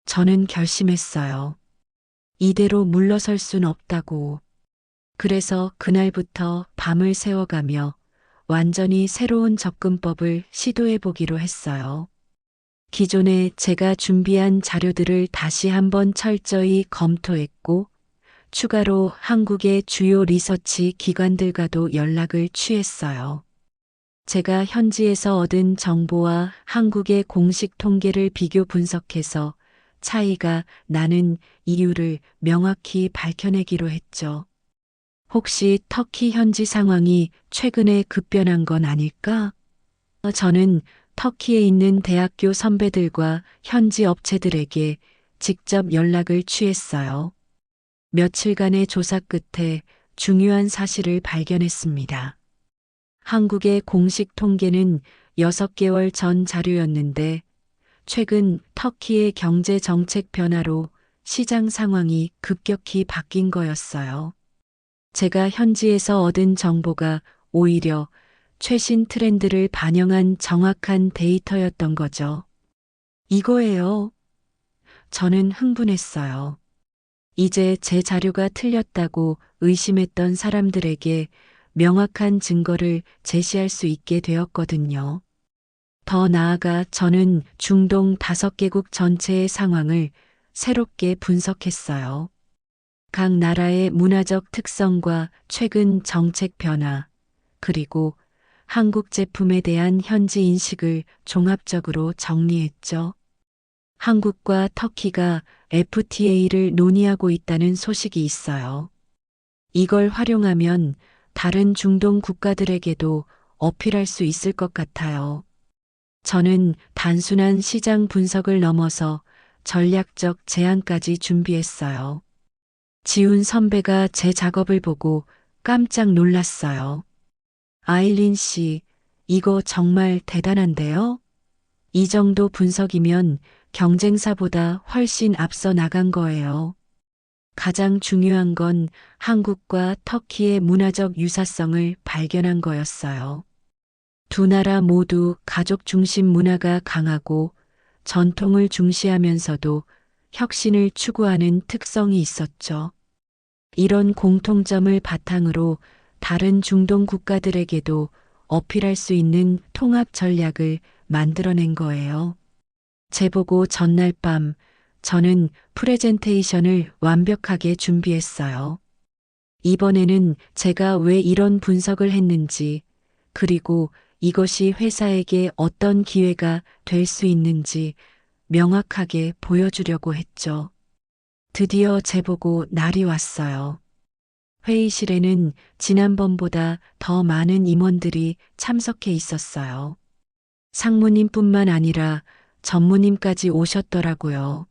저는 결심했어요. 이대로 물러설 순 없다고. 그래서 그날부터 밤을 새워가며 완전히 새로운 접근법을 시도해 보기로 했어요. 기존에 제가 준비한 자료들을 다시 한번 철저히 검토했고, 추가로 한국의 주요 리서치 기관들과도 연락을 취했어요. 제가 현지에서 얻은 정보와 한국의 공식 통계를 비교 분석해서 차이가 나는 이유를 명확히 밝혀내기로 했죠. 혹시 터키 현지 상황이 최근에 급변한 건 아닐까? 저는 터키에 있는 대학교 선배들과 현지 업체들에게 직접 연락을 취했어요. 며칠간의 조사 끝에 중요한 사실을 발견했습니다. 한국의 공식 통계는 6개월 전 자료였는데 최근 터키의 경제 정책 변화로 시장 상황이 급격히 바뀐 거였어요. 제가 현지에서 얻은 정보가 오히려 최신 트렌드를 반영한 정확한 데이터였던 거죠. 이거예요. 저는 흥분했어요. 이제 제 자료가 틀렸다고 의심했던 사람들에게 명확한 증거를 제시할 수 있게 되었거든요. 더 나아가 저는 중동 5개국 전체의 상황을 새롭게 분석했어요. 각 나라의 문화적 특성과 최근 정책 변화, 그리고 한국 제품에 대한 현지 인식을 종합적으로 정리했죠. 한국과 터키가 FTA를 논의하고 있다는 소식이 있어요. 이걸 활용하면 다른 중동 국가들에게도 어필할 수 있을 것 같아요. 저는 단순한 시장 분석을 넘어서 전략적 제안까지 준비했어요. 지훈 선배가 제 작업을 보고 깜짝 놀랐어요. 아일린 씨, 이거 정말 대단한데요? 이 정도 분석이면 경쟁사보다 훨씬 앞서 나간 거예요. 가장 중요한 건 한국과 터키의 문화적 유사성을 발견한 거였어요. 두 나라 모두 가족 중심 문화가 강하고 전통을 중시하면서도 혁신을 추구하는 특성이 있었죠. 이런 공통점을 바탕으로 다른 중동 국가들에게도 어필할 수 있는 통합 전략을 만들어낸 거예요. 제보고 전날 밤 저는 프레젠테이션을 완벽하게 준비했어요. 이번에는 제가 왜 이런 분석을 했는지, 그리고 이것이 회사에게 어떤 기회가 될 수 있는지 명확하게 보여주려고 했죠. 드디어 제보고 날이 왔어요. 회의실에는 지난번보다 더 많은 임원들이 참석해 있었어요. 상무님뿐만 아니라 전무님까지 오셨더라고요.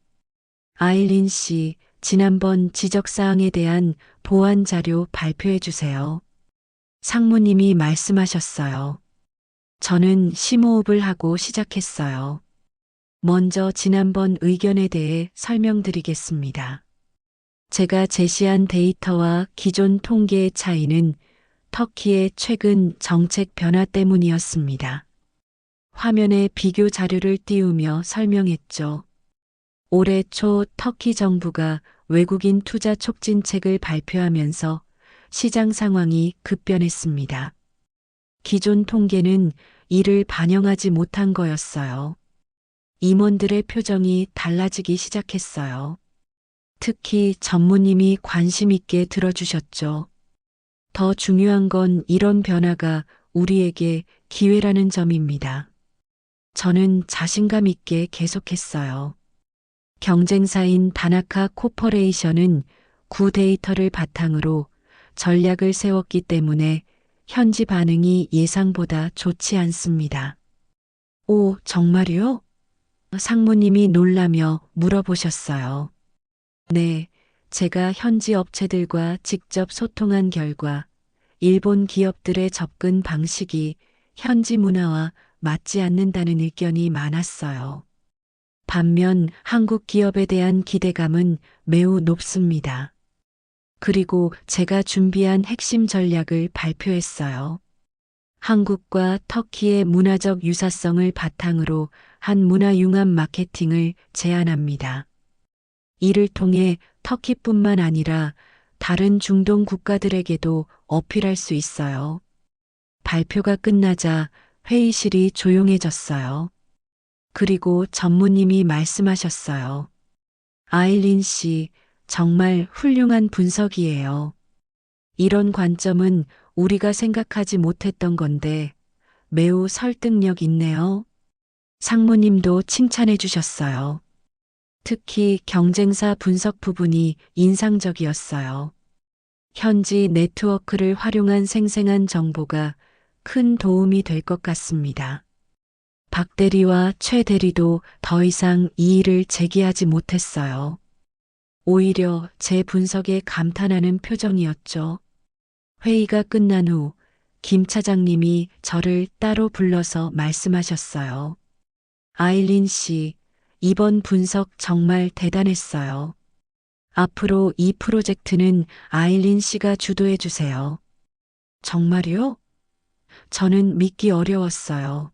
아일린 씨, 지난번 지적사항에 대한 보완 자료 발표해 주세요. 상무님이 말씀하셨어요. 저는 심호흡을 하고 시작했어요. 먼저 지난번 의견에 대해 설명드리겠습니다. 제가 제시한 데이터와 기존 통계의 차이는 터키의 최근 정책 변화 때문이었습니다. 화면에 비교 자료를 띄우며 설명했죠. 올해 초 터키 정부가 외국인 투자 촉진책을 발표하면서 시장 상황이 급변했습니다. 기존 통계는 이를 반영하지 못한 거였어요. 임원들의 표정이 달라지기 시작했어요. 특히 전무님이 관심 있게 들어주셨죠. 더 중요한 건 이런 변화가 우리에게 기회라는 점입니다. 저는 자신감 있게 계속했어요. 경쟁사인 다나카 코퍼레이션은 구 데이터를 바탕으로 전략을 세웠기 때문에 현지 반응이 예상보다 좋지 않습니다. 오, 정말요? 상무님이 놀라며 물어보셨어요. 네, 제가 현지 업체들과 직접 소통한 결과 일본 기업들의 접근 방식이 현지 문화와 맞지 않는다는 의견이 많았어요. 반면 한국 기업에 대한 기대감은 매우 높습니다. 그리고 제가 준비한 핵심 전략을 발표했어요. 한국과 터키의 문화적 유사성을 바탕으로 한 문화융합 마케팅을 제안합니다. 이를 통해 터키뿐만 아니라 다른 중동 국가들에게도 어필할 수 있어요. 발표가 끝나자 회의실이 조용해졌어요. 그리고 전무님이 말씀하셨어요. 아일린 씨, 정말 훌륭한 분석이에요. 이런 관점은 우리가 생각하지 못했던 건데 매우 설득력 있네요. 상무님도 칭찬해 주셨어요. 특히 경쟁사 분석 부분이 인상적이었어요. 현지 네트워크를 활용한 생생한 정보가 큰 도움이 될 것 같습니다. 박 대리와 최 대리도 더 이상 이의를 제기하지 못했어요. 오히려 제 분석에 감탄하는 표정이었죠. 회의가 끝난 후 김 차장님이 저를 따로 불러서 말씀하셨어요. 아일린 씨, 이번 분석 정말 대단했어요. 앞으로 이 프로젝트는 아일린 씨가 주도해 주세요. 정말요? 저는 믿기 어려웠어요.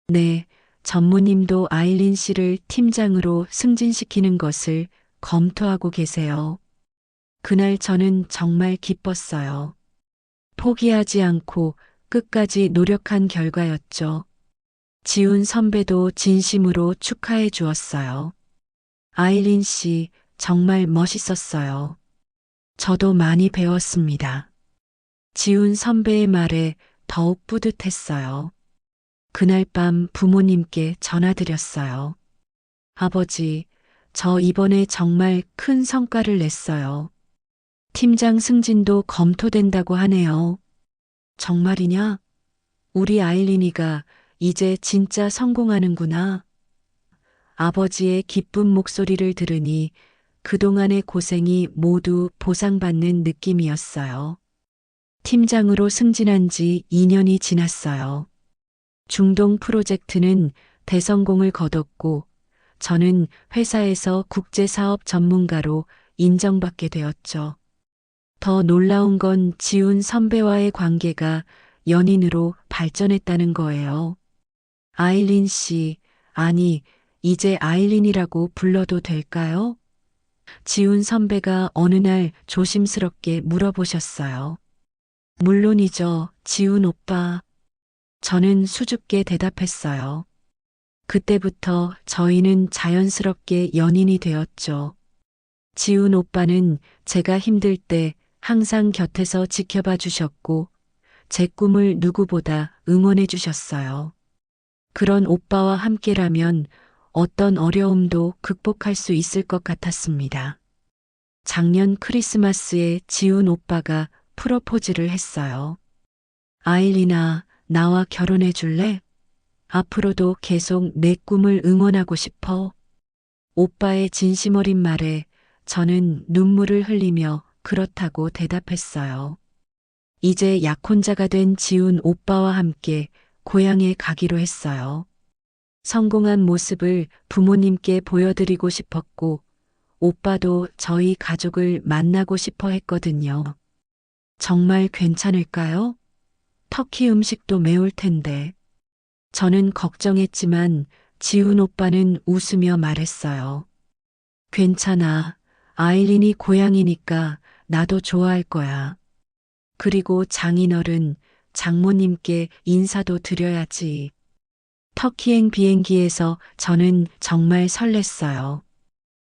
네, 전무님도 아일린 씨를 팀장으로 승진시키는 것을 검토하고 계세요. 그날 저는 정말 기뻤어요. 포기하지 않고 끝까지 노력한 결과였죠. 지훈 선배도 진심으로 축하해 주었어요. 아일린 씨, 정말 멋있었어요. 저도 많이 배웠습니다. 지훈 선배의 말에 더욱 뿌듯했어요. 그날 밤 부모님께 전화드렸어요. 아버지, 저 이번에 정말 큰 성과를 냈어요. 팀장 승진도 검토된다고 하네요. 정말이냐? 우리 아일린이가 이제 진짜 성공하는구나. 아버지의 기쁜 목소리를 들으니 그동안의 고생이 모두 보상받는 느낌이었어요. 팀장으로 승진한 지 2년이 지났어요. 중동 프로젝트는 대성공을 거뒀고 저는 회사에서 국제사업 전문가로 인정받게 되었죠. 더 놀라운 건 지훈 선배와의 관계가 연인으로 발전했다는 거예요. 아일린 씨, 아니, 이제 아일린이라고 불러도 될까요? 지훈 선배가 어느 날 조심스럽게 물어보셨어요. 물론이죠, 지훈 오빠. 저는 수줍게 대답했어요. 그때부터 저희는 자연스럽게 연인이 되었죠. 지훈 오빠는 제가 힘들 때 항상 곁에서 지켜봐 주셨고, 제 꿈을 누구보다 응원해 주셨어요. 그런 오빠와 함께라면 어떤 어려움도 극복할 수 있을 것 같았습니다. 작년 크리스마스에 지훈 오빠가 프로포즈를 했어요. 아일린아, 나와 결혼해 줄래? 앞으로도 계속 내 꿈을 응원하고 싶어. 오빠의 진심 어린 말에 저는 눈물을 흘리며 그렇다고 대답했어요. 이제 약혼자가 된 지훈 오빠와 함께 고향에 가기로 했어요. 성공한 모습을 부모님께 보여드리고 싶었고, 오빠도 저희 가족을 만나고 싶어 했거든요. 정말 괜찮을까요? 터키 음식도 매울 텐데. 저는 걱정했지만 지훈 오빠는 웃으며 말했어요. 괜찮아. 아일린이 고향이니까 나도 좋아할 거야. 그리고 장인어른, 장모님께 인사도 드려야지. 터키행 비행기에서 저는 정말 설렜어요.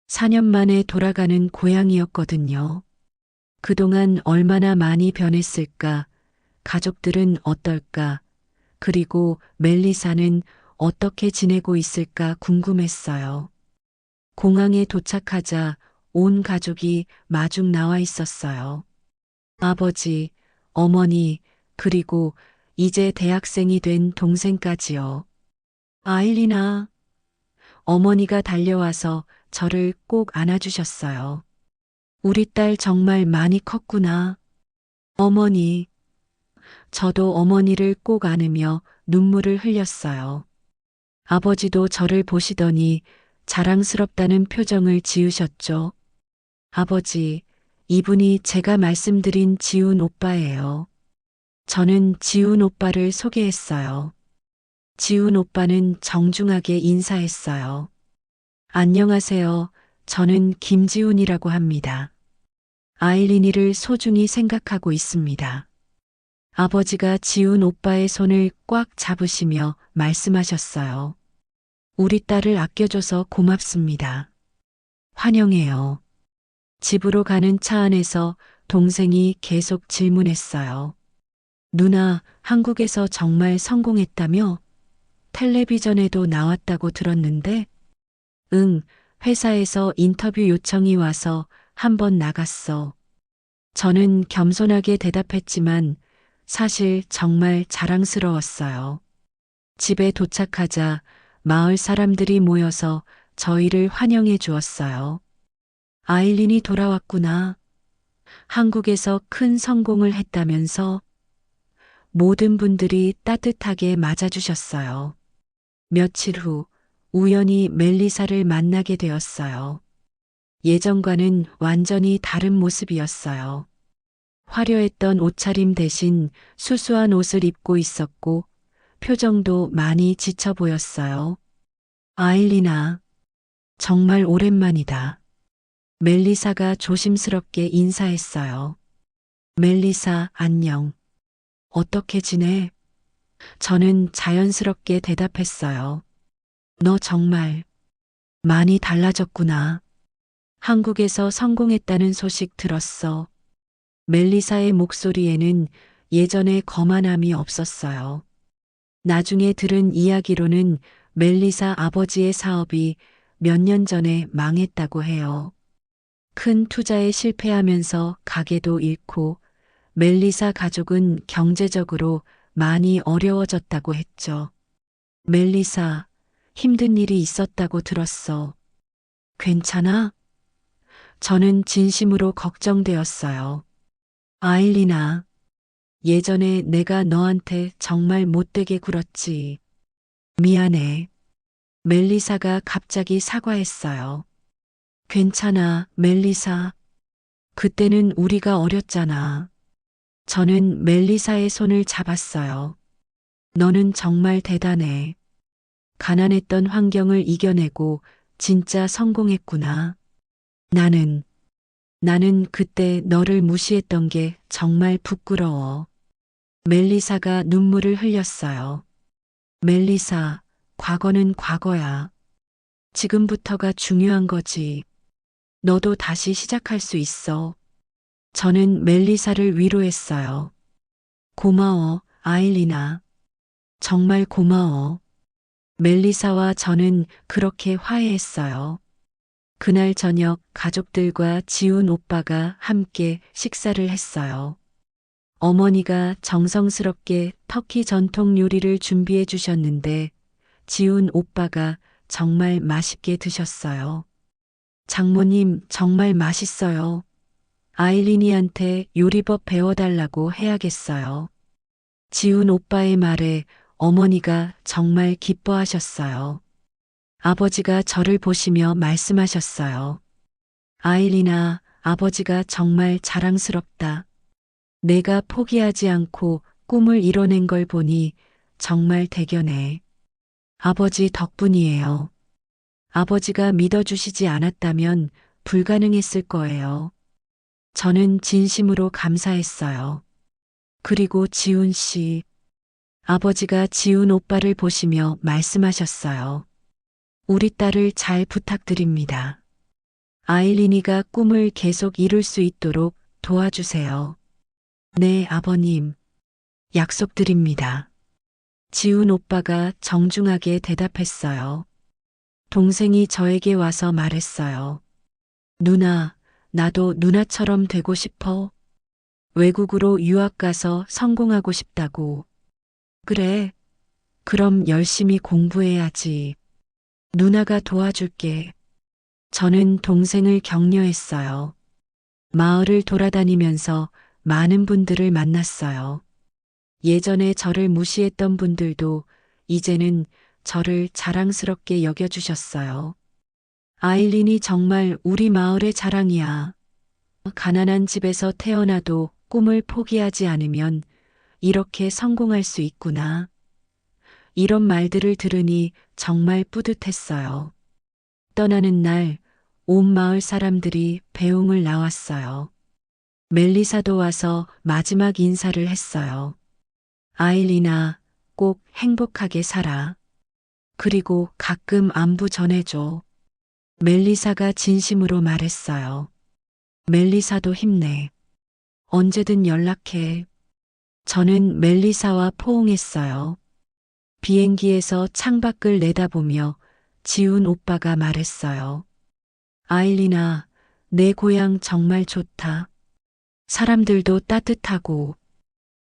4년 만에 돌아가는 고향이었거든요. 그동안 얼마나 많이 변했을까, 가족들은 어떨까, 그리고 멜리사는 어떻게 지내고 있을까 궁금했어요. 공항에 도착하자 온 가족이 마중 나와 있었어요. 아버지, 어머니, 그리고 이제 대학생이 된 동생까지요. 아일린아, 어머니가 달려와서 저를 꼭 안아주셨어요. 우리 딸 정말 많이 컸구나. 어머니, 저도 어머니를 꼭 안으며 눈물을 흘렸어요. 아버지도 저를 보시더니 자랑스럽다는 표정을 지으셨죠. 아버지, 이분이 제가 말씀드린 지훈 오빠예요. 저는 지훈 오빠를 소개했어요. 지훈 오빠는 정중하게 인사했어요. 안녕하세요. 저는 김지훈이라고 합니다. 아일린이를 소중히 생각하고 있습니다. 아버지가 지훈 오빠의 손을 꽉 잡으시며 말씀하셨어요. 우리 딸을 아껴줘서 고맙습니다. 환영해요. 집으로 가는 차 안에서 동생이 계속 질문했어요. 누나, 한국에서 정말 성공했다며? 텔레비전에도 나왔다고 들었는데? 응, 회사에서 인터뷰 요청이 와서 한번 나갔어. 저는 겸손하게 대답했지만 사실 정말 자랑스러웠어요. 집에 도착하자 마을 사람들이 모여서 저희를 환영해 주었어요. 아일린이 돌아왔구나. 한국에서 큰 성공을 했다면서 모든 분들이 따뜻하게 맞아주셨어요. 며칠 후 우연히 멜리사를 만나게 되었어요. 예전과는 완전히 다른 모습이었어요. 화려했던 옷차림 대신 수수한 옷을 입고 있었고 표정도 많이 지쳐 보였어요. 아일리나, 정말 오랜만이다. 멜리사가 조심스럽게 인사했어요. 멜리사, 안녕. 어떻게 지내? 저는 자연스럽게 대답했어요. 너 정말 많이 달라졌구나. 한국에서 성공했다는 소식 들었어. 멜리사의 목소리에는 예전의 거만함이 없었어요. 나중에 들은 이야기로는 멜리사 아버지의 사업이 몇 년 전에 망했다고 해요. 큰 투자에 실패하면서 가게도 잃고 멜리사 가족은 경제적으로 많이 어려워졌다고 했죠. 멜리사, 힘든 일이 있었다고 들었어. 괜찮아? 저는 진심으로 걱정되었어요. 아일리나, 예전에 내가 너한테 정말 못되게 굴었지. 미안해. 멜리사가 갑자기 사과했어요. 괜찮아, 멜리사. 그때는 우리가 어렸잖아. 저는 멜리사의 손을 잡았어요. 너는 정말 대단해. 가난했던 환경을 이겨내고 진짜 성공했구나. 나는 그때 너를 무시했던 게 정말 부끄러워. 멜리사가 눈물을 흘렸어요. 멜리사, 과거는 과거야. 지금부터가 중요한 거지. 너도 다시 시작할 수 있어. 저는 멜리사를 위로했어요. 고마워, 아일리나. 정말 고마워. 멜리사와 저는 그렇게 화해했어요. 그날 저녁 가족들과 지훈 오빠가 함께 식사를 했어요. 어머니가 정성스럽게 터키 전통 요리를 준비해 주셨는데 지훈 오빠가 정말 맛있게 드셨어요. 장모님 정말 맛있어요. 아일리니한테 요리법 배워달라고 해야겠어요. 지훈 오빠의 말에 어머니가 정말 기뻐하셨어요. 아버지가 저를 보시며 말씀하셨어요. 아일리나, 아버지가 정말 자랑스럽다. 내가 포기하지 않고 꿈을 이뤄낸 걸 보니 정말 대견해. 아버지 덕분이에요. 아버지가 믿어주시지 않았다면 불가능했을 거예요. 저는 진심으로 감사했어요. 그리고 지훈 씨, 아버지가 지훈 오빠를 보시며 말씀하셨어요. 우리 딸을 잘 부탁드립니다. 아일리니가 꿈을 계속 이룰 수 있도록 도와주세요. 네, 아버님. 약속드립니다. 지훈 오빠가 정중하게 대답했어요. 동생이 저에게 와서 말했어요. 누나, 나도 누나처럼 되고 싶어. 외국으로 유학 가서 성공하고 싶다고. 그래. 그럼 열심히 공부해야지. 누나가 도와줄게. 저는 동생을 격려했어요. 마을을 돌아다니면서 많은 분들을 만났어요. 예전에 저를 무시했던 분들도 이제는 저를 자랑스럽게 여겨주셨어요. 아일린이 정말 우리 마을의 자랑이야. 가난한 집에서 태어나도 꿈을 포기하지 않으면 이렇게 성공할 수 있구나. 이런 말들을 들으니 정말 뿌듯했어요. 떠나는 날 온 마을 사람들이 배웅을 나왔어요. 멜리사도 와서 마지막 인사를 했어요. 아일리나, 꼭 행복하게 살아. 그리고 가끔 안부 전해줘. 멜리사가 진심으로 말했어요. 멜리사도 힘내. 언제든 연락해. 저는 멜리사와 포옹했어요. 비행기에서 창밖을 내다보며 지훈 오빠가 말했어요. 아일린아, 내 고향 정말 좋다. 사람들도 따뜻하고.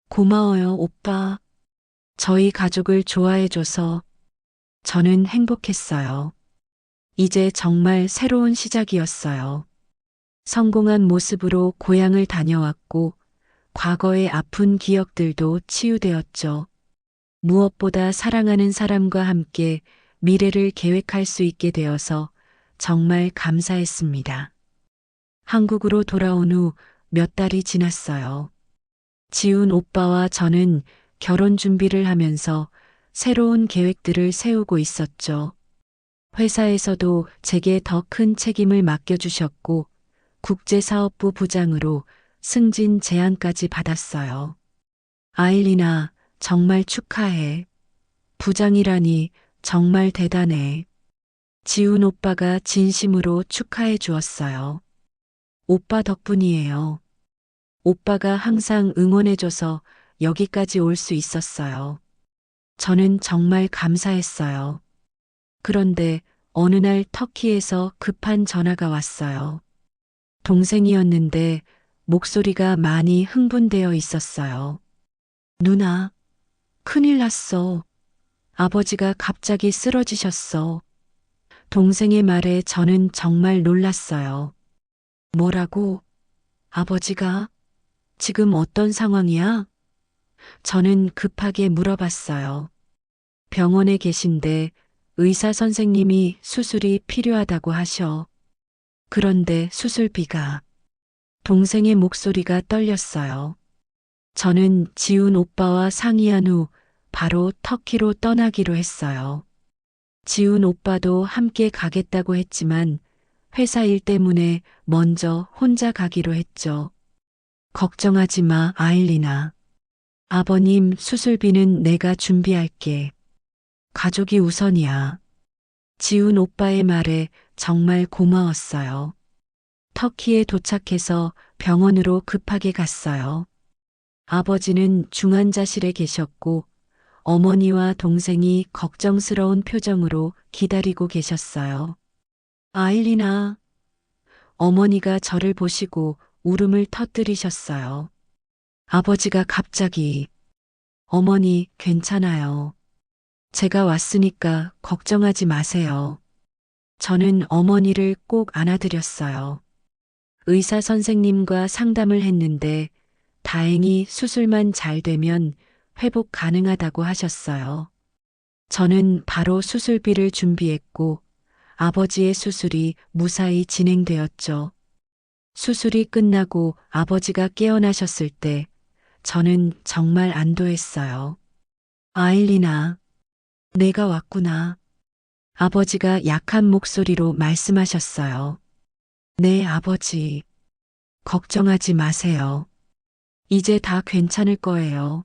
고마워요, 오빠. 저희 가족을 좋아해줘서 저는 행복했어요. 이제 정말 새로운 시작이었어요. 성공한 모습으로 고향을 다녀왔고, 과거의 아픈 기억들도 치유되었죠. 무엇보다 사랑하는 사람과 함께 미래를 계획할 수 있게 되어서 정말 감사했습니다. 한국으로 돌아온 후 몇 달이 지났어요. 지훈 오빠와 저는 결혼 준비를 하면서 새로운 계획들을 세우고 있었죠. 회사에서도 제게 더 큰 책임을 맡겨주셨고, 국제사업부 부장으로 승진 제안까지 받았어요. 아일린아, 정말 축하해. 부장이라니 정말 대단해. 지훈 오빠가 진심으로 축하해 주었어요. 오빠 덕분이에요. 오빠가 항상 응원해줘서 여기까지 올 수 있었어요. 저는 정말 감사했어요. 그런데 어느 날 터키에서 급한 전화가 왔어요. 동생이었는데 목소리가 많이 흥분되어 있었어요. 누나, 큰일 났어. 아버지가 갑자기 쓰러지셨어. 동생의 말에 저는 정말 놀랐어요. 뭐라고? 아버지가? 지금 어떤 상황이야? 저는 급하게 물어봤어요. 병원에 계신데 의사 선생님이 수술이 필요하다고 하셔. 그런데 수술비가. 동생의 목소리가 떨렸어요. 저는 지훈 오빠와 상의한 후 바로 터키로 떠나기로 했어요. 지훈 오빠도 함께 가겠다고 했지만 회사 일 때문에 먼저 혼자 가기로 했죠. 걱정하지 마, 아일린아. 아버님 수술비는 내가 준비할게. 가족이 우선이야. 지훈 오빠의 말에 정말 고마웠어요. 터키에 도착해서 병원으로 급하게 갔어요. 아버지는 중환자실에 계셨고 어머니와 동생이 걱정스러운 표정으로 기다리고 계셨어요. 아일린아, 어머니가 저를 보시고 울음을 터뜨리셨어요. 아버지가 갑자기, 어머니 괜찮아요. 제가 왔으니까 걱정하지 마세요. 저는 어머니를 꼭 안아드렸어요. 의사 선생님과 상담을 했는데 다행히 수술만 잘 되면 회복 가능하다고 하셨어요. 저는 바로 수술비를 준비했고 아버지의 수술이 무사히 진행되었죠. 수술이 끝나고 아버지가 깨어나셨을 때 저는 정말 안도했어요. 아일린아, 내가 왔구나. 아버지가 약한 목소리로 말씀하셨어요. 네, 아버지. 걱정하지 마세요. 이제 다 괜찮을 거예요.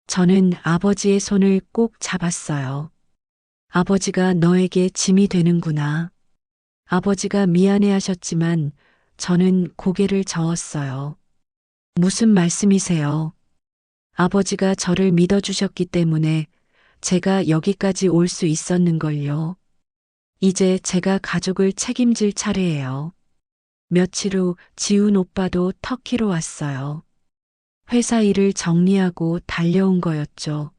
저는 아버지의 손을 꼭 잡았어요. 아버지가 너에게 짐이 되는구나. 아버지가 미안해 하셨지만 저는 고개를 저었어요. 무슨 말씀이세요? 아버지가 저를 믿어주셨기 때문에 제가 여기까지 올 수 있었는걸요. 이제 제가 가족을 책임질 차례예요. 며칠 후 지훈 오빠도 터키로 왔어요. 회사 일을 정리하고 달려온 거였죠.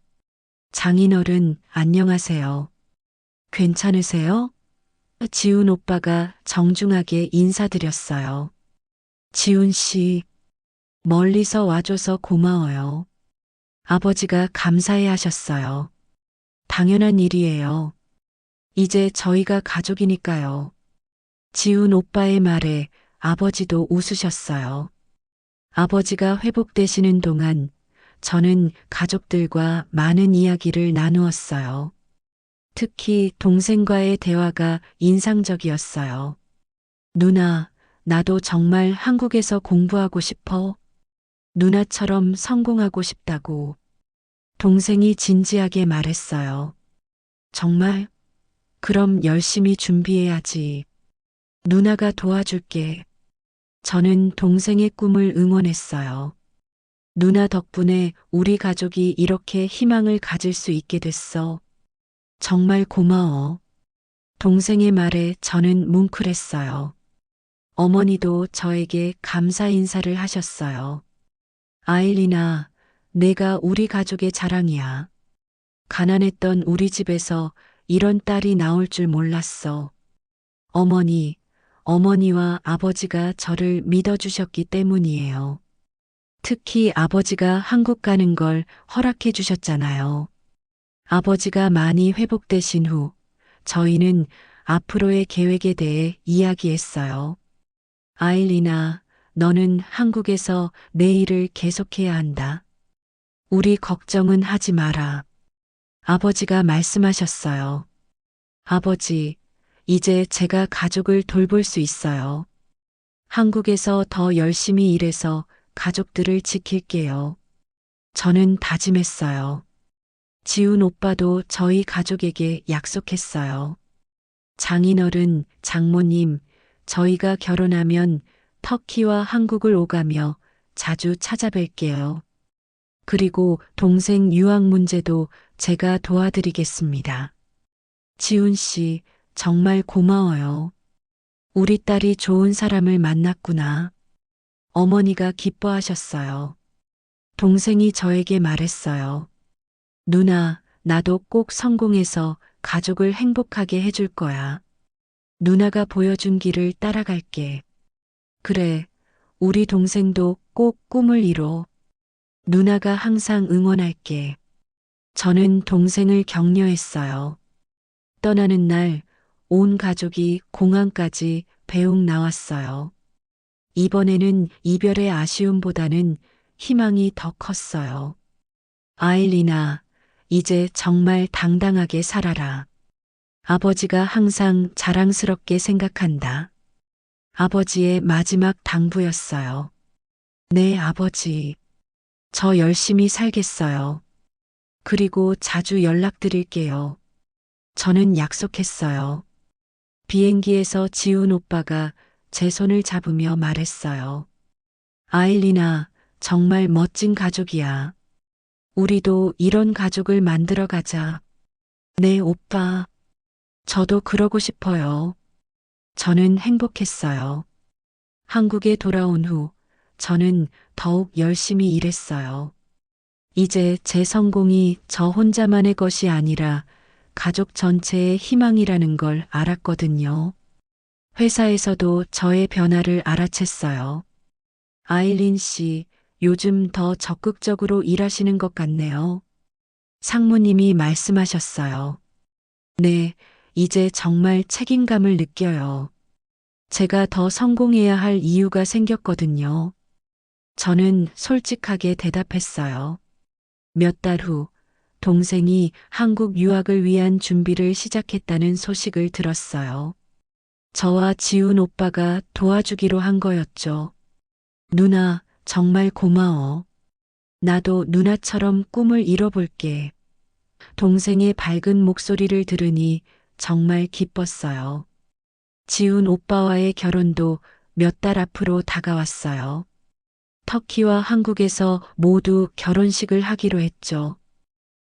장인어른, 안녕하세요. 괜찮으세요? 지훈 오빠가 정중하게 인사드렸어요. 지훈 씨, 멀리서 와줘서 고마워요. 아버지가 감사해 하셨어요. 당연한 일이에요. 이제 저희가 가족이니까요. 지훈 오빠의 말에 아버지도 웃으셨어요. 아버지가 회복되시는 동안 저는 가족들과 많은 이야기를 나누었어요. 특히 동생과의 대화가 인상적이었어요. 누나, 나도 정말 한국에서 공부하고 싶어. 누나처럼 성공하고 싶다고. 동생이 진지하게 말했어요. 정말? 그럼 열심히 준비해야지. 누나가 도와줄게. 저는 동생의 꿈을 응원했어요. 누나 덕분에 우리 가족이 이렇게 희망을 가질 수 있게 됐어. 정말 고마워. 동생의 말에 저는 뭉클했어요. 어머니도 저에게 감사 인사를 하셨어요. 아일리나, 내가 우리 가족의 자랑이야. 가난했던 우리 집에서 이런 딸이 나올 줄 몰랐어. 어머니와 아버지가 저를 믿어주셨기 때문이에요. 특히 아버지가 한국 가는 걸 허락해 주셨잖아요. 아버지가 많이 회복되신 후 저희는 앞으로의 계획에 대해 이야기했어요. 아일리나, 너는 한국에서 내 일을 계속해야 한다. 우리 걱정은 하지 마라. 아버지가 말씀하셨어요. 아버지, 이제 제가 가족을 돌볼 수 있어요. 한국에서 더 열심히 일해서 가족들을 지킬게요. 저는 다짐했어요. 지훈 오빠도 저희 가족에게 약속했어요. 장인어른, 장모님, 저희가 결혼하면 터키와 한국을 오가며 자주 찾아뵐게요. 그리고 동생 유학 문제도 제가 도와드리겠습니다. 지훈 씨, 정말 고마워요. 우리 딸이 좋은 사람을 만났구나. 어머니가 기뻐하셨어요. 동생이 저에게 말했어요. 누나, 나도 꼭 성공해서 가족을 행복하게 해줄 거야. 누나가 보여준 길을 따라갈게. 그래, 우리 동생도 꼭 꿈을 이뤄. 누나가 항상 응원할게. 저는 동생을 격려했어요. 떠나는 날, 온 가족이 공항까지 배웅 나왔어요. 이번에는 이별의 아쉬움보다는 희망이 더 컸어요. 아일리나, 이제 정말 당당하게 살아라. 아버지가 항상 자랑스럽게 생각한다. 아버지의 마지막 당부였어요. 네, 아버지. 저 열심히 살겠어요. 그리고 자주 연락드릴게요. 저는 약속했어요. 비행기에서 지훈 오빠가 제 손을 잡으며 말했어요. 아일리나, 정말 멋진 가족이야. 우리도 이런 가족을 만들어 가자. 네, 오빠. 저도 그러고 싶어요. 저는 행복했어요. 한국에 돌아온 후 저는 더욱 열심히 일했어요. 이제 제 성공이 저 혼자만의 것이 아니라 가족 전체의 희망이라는 걸 알았거든요. 회사에서도 저의 변화를 알아챘어요. 아일린 씨, 요즘 더 적극적으로 일하시는 것 같네요. 상무님이 말씀하셨어요. 네, 이제 정말 책임감을 느껴요. 제가 더 성공해야 할 이유가 생겼거든요. 저는 솔직하게 대답했어요. 몇 달 후, 동생이 한국 유학을 위한 준비를 시작했다는 소식을 들었어요. 저와 지훈 오빠가 도와주기로 한 거였죠. 누나, 정말 고마워. 나도 누나처럼 꿈을 이뤄볼게. 동생의 밝은 목소리를 들으니 정말 기뻤어요. 지훈 오빠와의 결혼도 몇 달 앞으로 다가왔어요. 터키와 한국에서 모두 결혼식을 하기로 했죠.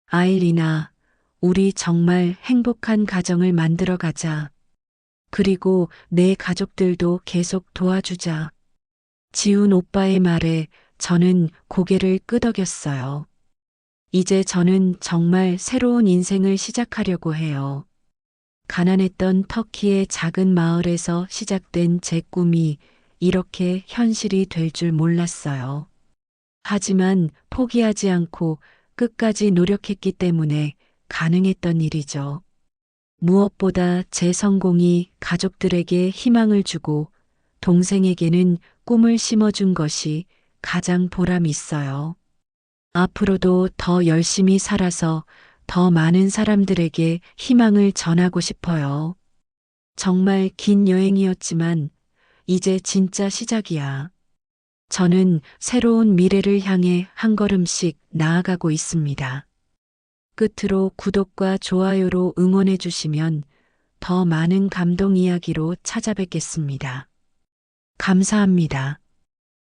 아일리나, 우리 정말 행복한 가정을 만들어 가자. 그리고 내 가족들도 계속 도와주자. 지훈 오빠의 말에 저는 고개를 끄덕였어요. 이제 저는 정말 새로운 인생을 시작하려고 해요. 가난했던 터키의 작은 마을에서 시작된 제 꿈이 이렇게 현실이 될 줄 몰랐어요. 하지만 포기하지 않고 끝까지 노력했기 때문에 가능했던 일이죠. 무엇보다 제 성공이 가족들에게 희망을 주고 동생에게는 꿈을 심어준 것이 가장 보람 있어요. 앞으로도 더 열심히 살아서 더 많은 사람들에게 희망을 전하고 싶어요. 정말 긴 여행이었지만 이제 진짜 시작이야. 저는 새로운 미래를 향해 한 걸음씩 나아가고 있습니다. 끝으로 구독과 좋아요로 응원해 주시면 더 많은 감동 이야기로 찾아뵙겠습니다. 감사합니다.